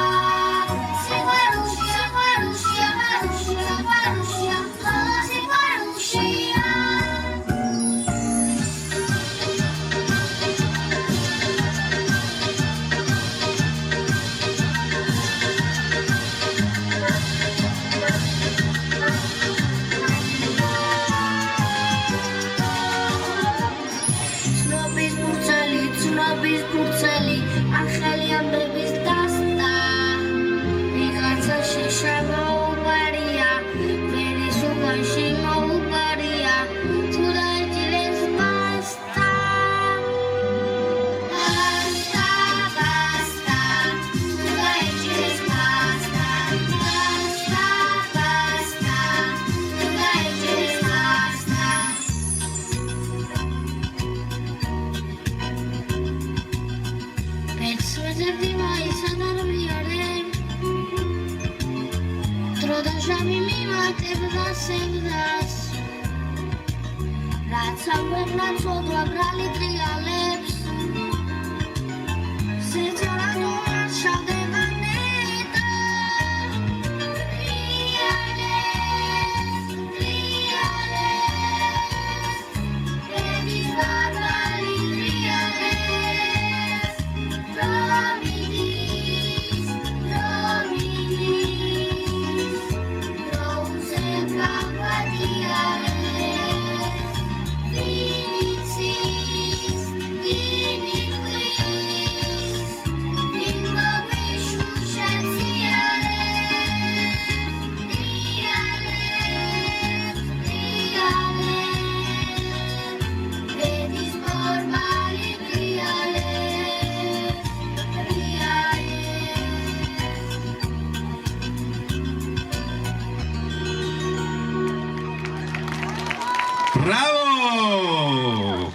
ბრავო!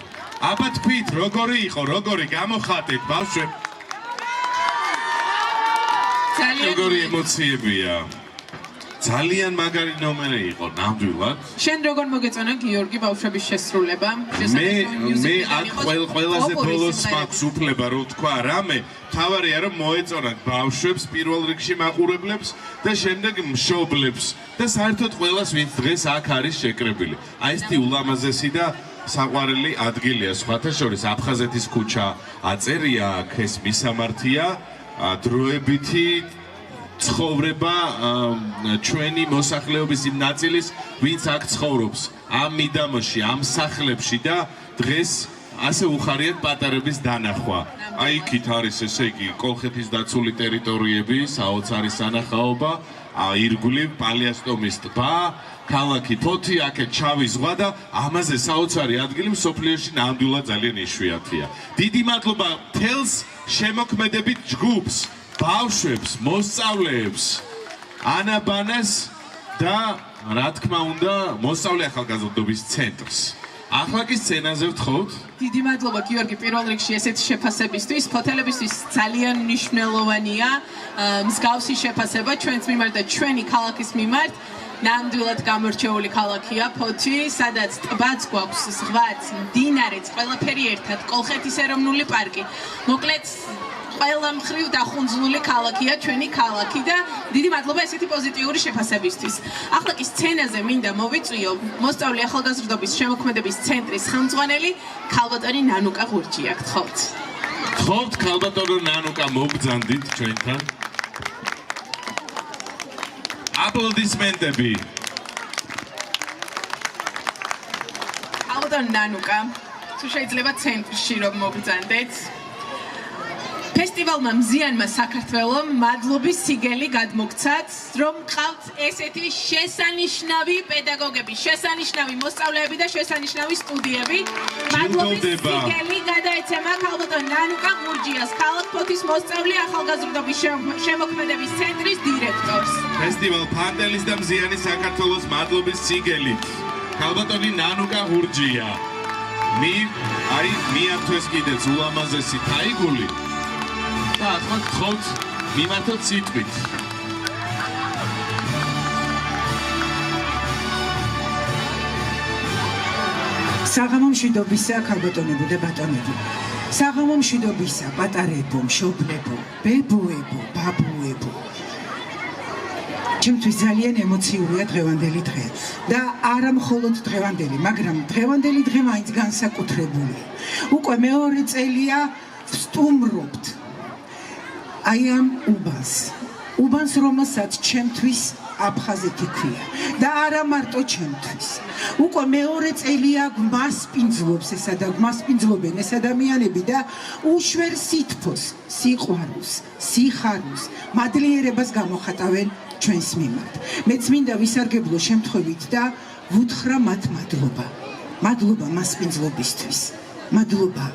აბა თქვით, როგორი იყო, როგორი გამოხატეთ ბავშვებ? როგორი ემოციებია? ძალიან მაგარი ნომერი იყო, ნამდვილად. შენ როგორ მოგეწონა გიორგი ბავშვების შესრულება? მე აქ ყველაზე ბოლოს მაქვს უფლება რომ თქვა რამე, თავარია რომ მოეწონათ ბავშვებს, პირველ რიგში მაყურებლებს და შემდეგ მშობლებს და საერთოდ ყველას, ვინც დღეს აქ არის შეკრებილი. აი ესეთი ულამაზესი და საყვარელი ადგილია, სხვათა შორის აფხაზეთის ქუჩა აწერია აქ, ეს მისამართია, დროებითი ცხოვრება ჩვენი მოსახლეობის იმ ნაწილის, ვინც აქ ცხოვრობს, ამ მიდამოში, ამ სახლებში და დღეს ასე უხარიათ პატარების დანახვა. აი იქით არის ესე იგი კოლხეთის დაცული ტერიტორიები, საოცარი სანახაობა, ირგვლივ პალიასტომის ტბა, ქალაქი ფოთი, აქეთ შავი ზღვა და ამაზე საოცარი ადგილი მსოფლიოში ნამდვილად ძალიან იშვიათია. დიდი მადლობა მთელს შემოქმედებით ჯგუფს, ბავშვებს, მოსწავლეებს, ანაბანას და რა თქმა უნდა, მოსწავლე ახალგაზრდობის ცენტრს. ახლა კი სცენაზე ვთხოვთ. დიდი მადლობა გიორგი პირველ რიგში ესეთი შეფასებისთვის, ფოთელებისთვის ძალიან მნიშვნელოვანია მსგავსი შეფასება ჩვენს მიმართ და ჩვენი ქალაქის მიმართ. ნამდვილად გამორჩეული ქალაქია ფოთი, სადაც ტბაც გვაქვს, ზღვაც, მდინარეც, ყველაფერი ერთად, კოლხეთის ეროვნული პარკი. მოკლედ ყველა მხრივ დახუნძლული ქალაქია ჩვენი ქალაქი და დიდი მადლობა ესეთი პოზიტიური შეფასებისთვის. ახლა კი სცენაზე მინდა მოვიწვიო მოსწავლე ახალგაზრდობის შემოქმედების ცენტრის ხელმძღვანელი ქალბატონი ნანუკა ღურჯია. გთხოვთ. გთხოვთ ქალბატონო ნანუკა მოგბრძანდით ჩვენთან. აპლოდისმენტები. ქალბატონი ნანუკა, თუ შეიძლება ცენტრში რომ მოგბრძანდეთ. ფესტივალმა მზიანმა საქართველომ მადლობის სიგელი გადმოგცათ, რომ ყავთ ესეთი შესანიშნავი პედაგოგები, შესანიშნავი მოსწავლეები და შესანიშნავი სტუდიები. მადლობის სიგელი გადაეცემა ქალბატონ ნანუკა ღურჯიას, ქალაქ ფოთის მოსწავლე ახალგაზრდობის შემოქმედების ცენტრის დირექტორს. ფესტივალ ფანტელის და მზიანი საქართველოს მადლობის სიგელით. ქალბატონი ნანუკა ღურჯია. მიართვეს კიდეც ულამაზესი თაიგული. და ახლა გთხოვთ მიმართოთ სიტყვით. საღამო მშვიდობისა ქალბატონებო და ბატონებო. საღამო მშვიდობისა პატარებო, მშობლებო, ბებოებო, ბაბუებო. ჩემთვის ძალიან ემოციურია დღევანდელი დღე და არა მხოლოდ დღევანდელი, მაგრამ დღევანდელი დღე მაინც განსაკუთრებულია. უკვე მეორე წელია ვსტუმრობთ აი ამ უბანს, რომელსაც ჩემთვის აფხაზეთი ქვია და არა მარტო ჩემთვის. უკვე მეორე წელია გვმასპინძლობს ესა და გვმასპინძლობენ ეს ადამიანები და უშვერ სითბოს, სიყვარულს, სიხარულს, მადლიერებას გამოხატავენ ჩვენს მიმართ. მეც მინდა ვისარგებლო შემთხვევით და ვუთხრა მათ მადლობა. მადლობა მასპინძლობისთვის. მადლობა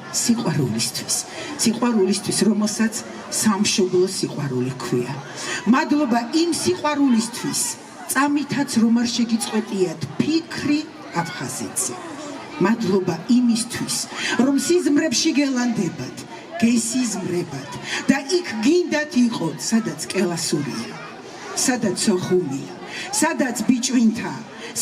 სიყვარულისთვის, რომელსაც სამშობლო სიყვარული ქვია. მადლობა იმ სიყვარულისთვის, წამითაც რომ არ შეგიწყვეტიათ ფიქრი აფხაზეთზე. მადლობა იმისთვის, რომ სიზმრებში გელანდებათ, გესიზმრებათ და იქ გინდათ იყოთ, სადაც კელასურია, სადაც სოხუმია, სადაც ბიჭვინთა,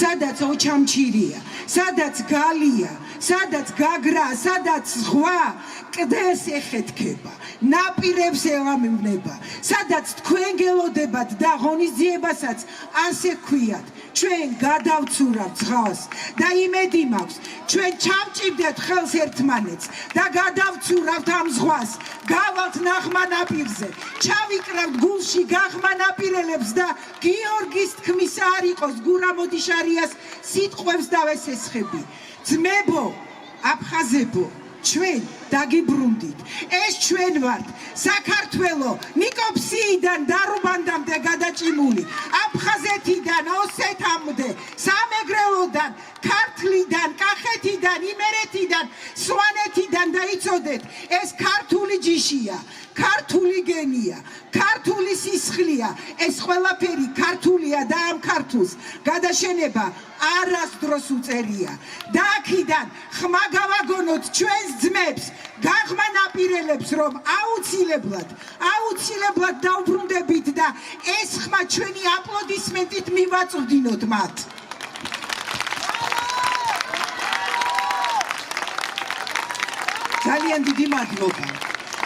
სადაც ოჩამჩირია, სადაც გალია, სადაც გაგრა, სადაც ზღვა კლდეს ეხეთქება, ნაპირებს ელამივნება, სადაც თქვენ გელოდებათ და ღონისძიებასაც ასე ქვიათ. ჩვენ გადავცურავთ ზღვას და იმედი მაქვს, ჩვენ ჩამჭირდებთ ხელს ერთმანეთს და გადავცურავთ ამ ზღვას, გავალთ ნახმანაპირზე, ჩავიკრავთ გულში გახმანაპირელებს და გიორგის თქმისა არ იყოს გურა მოდიშარიას სიტყვებს დავესესხები. ძმებო, აფხაზებო, ჩვენ დაგიბრუნდით. ეს ჩვენ ვართ საქართველო ნიკოფსიიდან დარუბანდამდე გადაჭიმული, აფხაზეთიდან ოსეთამდე, სამეგრელოდან, ქართლიდან, კახეთიდან, იმერეთიდან, სვანეთიდან და იცოდეთ, ეს ქართული ჯიშია, ქართული გენია. ქართული სისხლია, ეს ყველაფერი ქართულია და ამ ქართულს გადაშენება არასდროს უწერია. და აქედან ხმა გავაგონოთ ჩვენს ძმებს, გაღმა ნაპირელებს, რომ აუცილებლად დავბრუნდებით და ეს ხმა ჩვენი აპლოდისმენტით მივაწვდინოთ მათ. ძალიან დიდი მადლობა.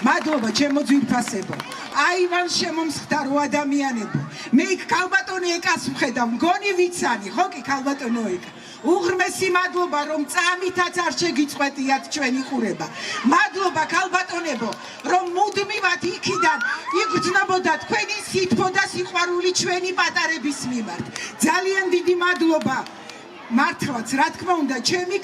მადლობა ჩემო ძვირფასებო. აივან შემომსხდარო ადამიანებო. მე იქ ქალბატონი ეკას ვხედავ, მგონი ვიცანი, ხო კი ქალბატონო ეკა. უღრმესი მადლობა რომ წამითაც არ შეგიწყვეტიათ ჩვენი ყურება. მადლობა ქალბატონებო, რომ მუდმივად იქიდან იგრძნობოდა თქვენი სითბო და სიყვარული ჩვენი პატარების მიმართ. ძალიან დიდი მადლობა. მართლაც, რა თქმა უნდა, ჩემი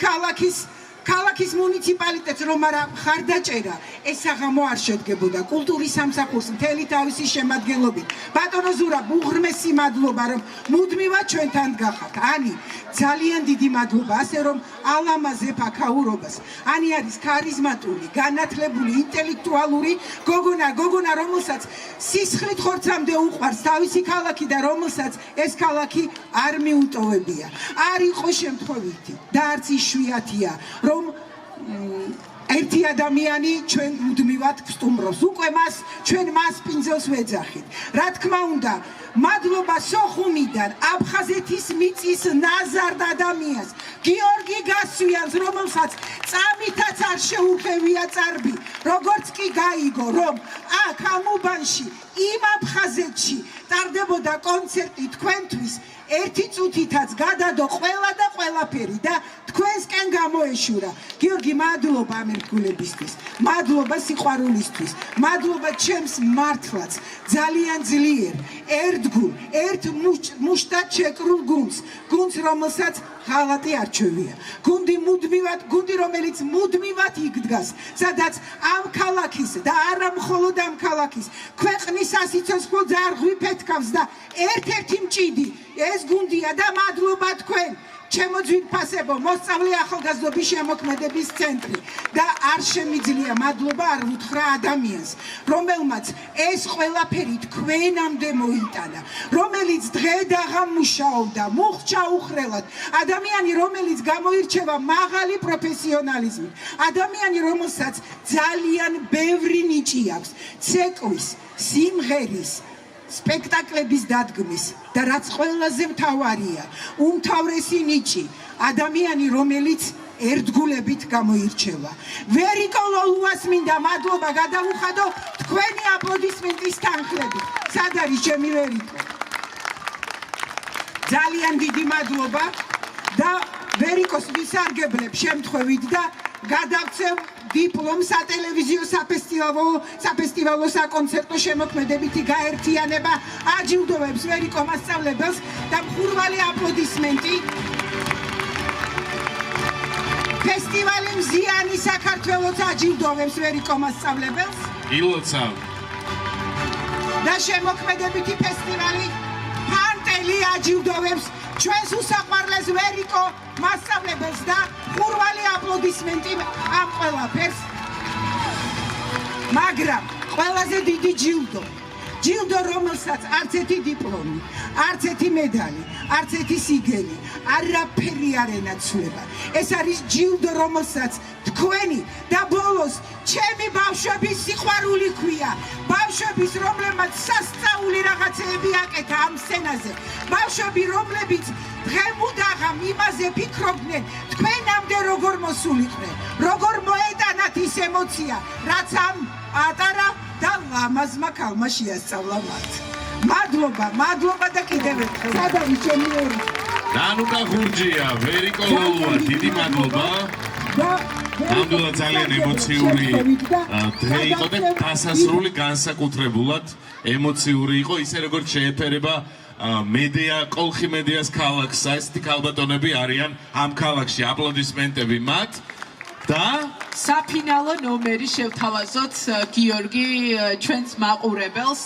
ქალაქის მუნიციპალიტეტს რომ არა ხარდაჭერა, ეს საღამო არ შედგებოდა კულტურის სამსახურს მთელი თავისი შემადგენლობით. ბატონო ზურაბ, უღრმესი მადლობა რომ მუდმივად ჩვენთან გახართ. ანი, ძალიან დიდი მადლობა, ასე რომ ალამაზებ აქაურობას. ანი არის ქარიზმატული, განათლებული, ინტელექტუალური გოგონა, რომელსაც სისხლით ხორცამდე უყვარს თავისი ქალაქი და რომელსაც ეს ქალაქი არ მიუტოვებია. არ იყო შემთხვევითი და არც იშვიათია, რომ ერთი ადამიანი ჩვენ მუდმივად ვსტუმრობს. უკვე ჩვენ მას პინძელს ვეძახით. რა თქმა უნდა, მადლობა სოხუმიდან აფხაზეთის მიწის ნაზარ ადამიანს, გიორგი გასვიანს, რომელსაც წამითაც არ შეუღევია წარბი, როგორც კი გაიგო, რომ აქ ამ უბანში, იმ აფხაზეთში ტარდებოდა კონცერტი თქვენთვის, ერთი წუთითაც გადადო ყველა და ყველაფერი და თქვენსკენ გამოეშურა. გიორგი, მადლობა ამ ერთგულებისთვის, მადლობა სიყვარულისთვის, მადლობა ჩემს მართლაც ძალიან ძლიერ ერთგულ, ერთ მუშტად შეკრულ გუნდს, რომელსაც ღალატი არჩევია. გუნდი, რომელიც მუდმივად იქ დგას, სადაც ამ ქალაქის და არა მხოლოდ ამ ქალაქის ქვეყნის სასიცოცხლო ძარღვი ფეთქავს და ერთ-ერთი მჭიდი ეს გუნდია და მადლობა თქვენ, ჩემო ძვირფასებო, მოსწავლე ახალგაზრდობის შემოქმედების ცენტრი და არ შემიძლია მადლობა არ უთხრა ადამიანს, რომელმაც ეს ყველაფერი თქვენამდე მოიტანა, რომელიც დღე და ღამ მუშაობდა, მუხჩა უხრელად, ადამიანი, რომელიც გამოირჩევა მაღალი პროფესიონალიზმით, ადამიანი, რომელსაც ძალიან ბევრი ნიჭი აქვს, ცეკვის, სიმღერის, სპექტაკლების დადგმის და რაც ყველაზე მთავარია, უმთავრესი ნიჭი, ადამიანი, რომელიც ერთგულებით გამოირჩევა. ვერიკო ლოლუას მინდა მადლობა გადავუხადო თქვენი აპლოდისმენტის თანხლებით. სად არის ჩემი ვერიკო? ძალიან დიდი მადლობა და ვერიკოს ვისარგებლებ შემთხვევით და გადავცევ დიპლომ სატელევიზიო საფესტივალო საკონცერტო შემოქმედებითი გაერთიანება აჯილდოვებს ვერიკო მასწავლებელს და მხურვალი აპლოდისმენტი ფესტივალი მზიანი საქართველოს აჯილდოვებს ვერიკო მასწავლებელს ილოცავ და შემოქმედებითი ფესტივალი ფანტელი აჯილდოვებს ჩვენს უსაყვარლეს ვერიკო მასწავლებელს და ხურვალი აპლოდისმენტი ამ ყველაფერს. მაგრამ ყველაზე დიდი ჯილდო, რომელსაც არც ერთი დიპლომი, არც ერთი медаლი, არც ერთი სიგელი, არაფერი არ ენაცვლება. ეს არის ჯილდო, რომელსაც თქვენი და ბოლოს ჩემი ბავშვების სიყვარული ქვია. ბავშვების, რომლებმაც სასწაული რაღაცეები აკეთა ამ სცენაზე. ბავშვები, რომლებიც დღემუდაღამ იმაზე ფიქრობდნენ, თქვენამდე როგორ მოსულიყვნენ, როგორ მოეტანათ ის ემოცია, რაც ამ პატარა და ლამაზმა ქალმა შეასწავლა მათ. მადლობა და კიდევ ერთხელ. სად არის ჩემი ვერიკო? დანუკა ხურჯია, ვერიკო ლოლუა, დიდი მადლობა. ნამდვილად ძალიან ემოციური დღე იყო და დასასრული განსაკუთრებულად ემოციური იყო, ისე როგორც შეეფერება მედია, კოლხი მედიას ქალაქს, ესეთი ქალბატონები არიან ამ ქალაქში. აპლოდისმენტები მათ და საფინალო ნომერი შევთავაზოთ გიორგი ჩვენს მაყურებელს.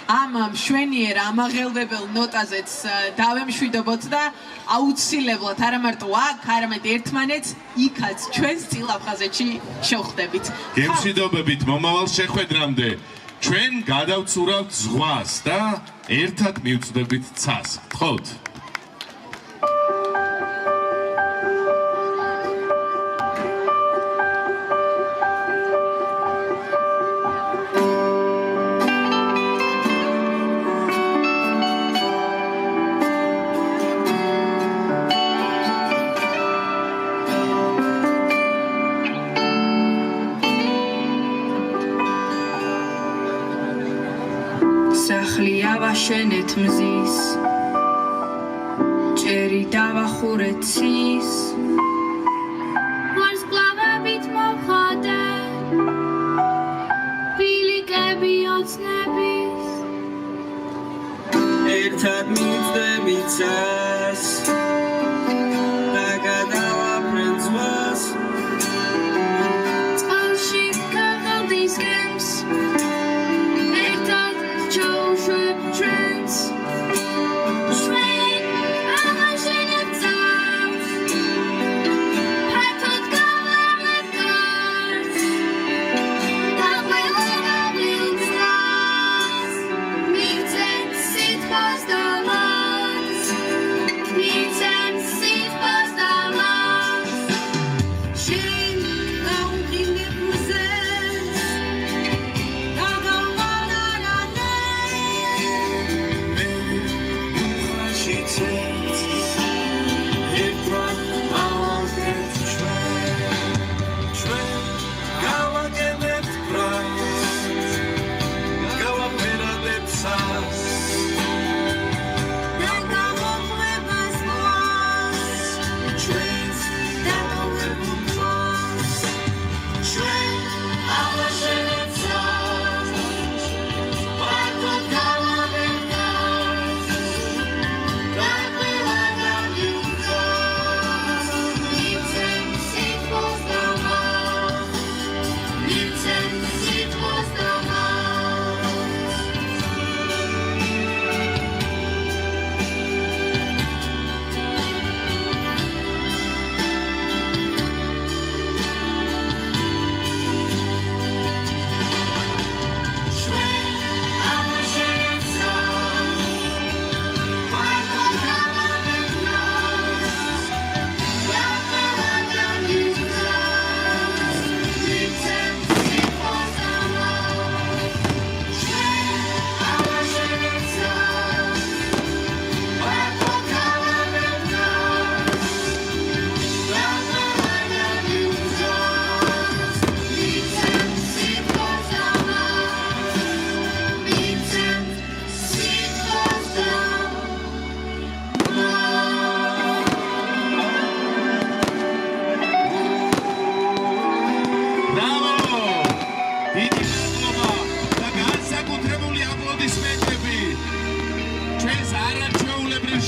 ამ მშვენიერ ამაღელვებელ ნოტაზეც დავემშვიდობოთ და აუცილებლად არა მარტო აქ, არამედ ერთმანეთს იქაც ჩვენს წილ აფხაზეთში შევხვდებით. გემშვიდობებით მომავალ შეხვედრამდე. ჩვენ გადავცურავთ ზღვას და ერთად მივწდებით ცას. გთხოვთ. სახლი ავაშენეთ მზის ჭერი დავახურეთ ცის ვარსკვლავებით მოხადე ბილიკები ოცნების ერთად მივწდებით ცას და გადავაფრენ ზღვას წყალში გაღალდის გემს ერთად ჩაუშვებ ჩვენს ჩვენ ავაშენებთ ცას ფართოდ გავავლეთ გარს და ყველა გავლილ ცას მივცემთ სითბოს და ლას მივცემთ სითბოს და ლას შენ გაუყინებ მზეს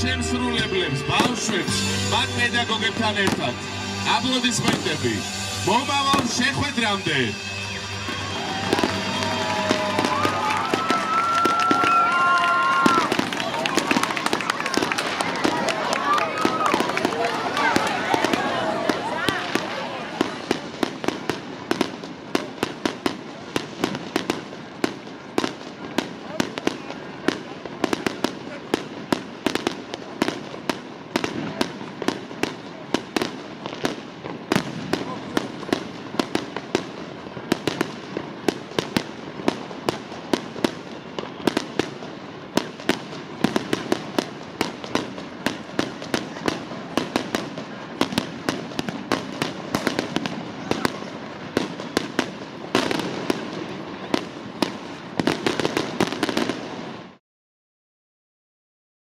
შემსრულებლებს, ბავშვებს, მათ პედაგოგებთან ერთად. აპლოდისმენტები. მომავალ შეხვედრამდე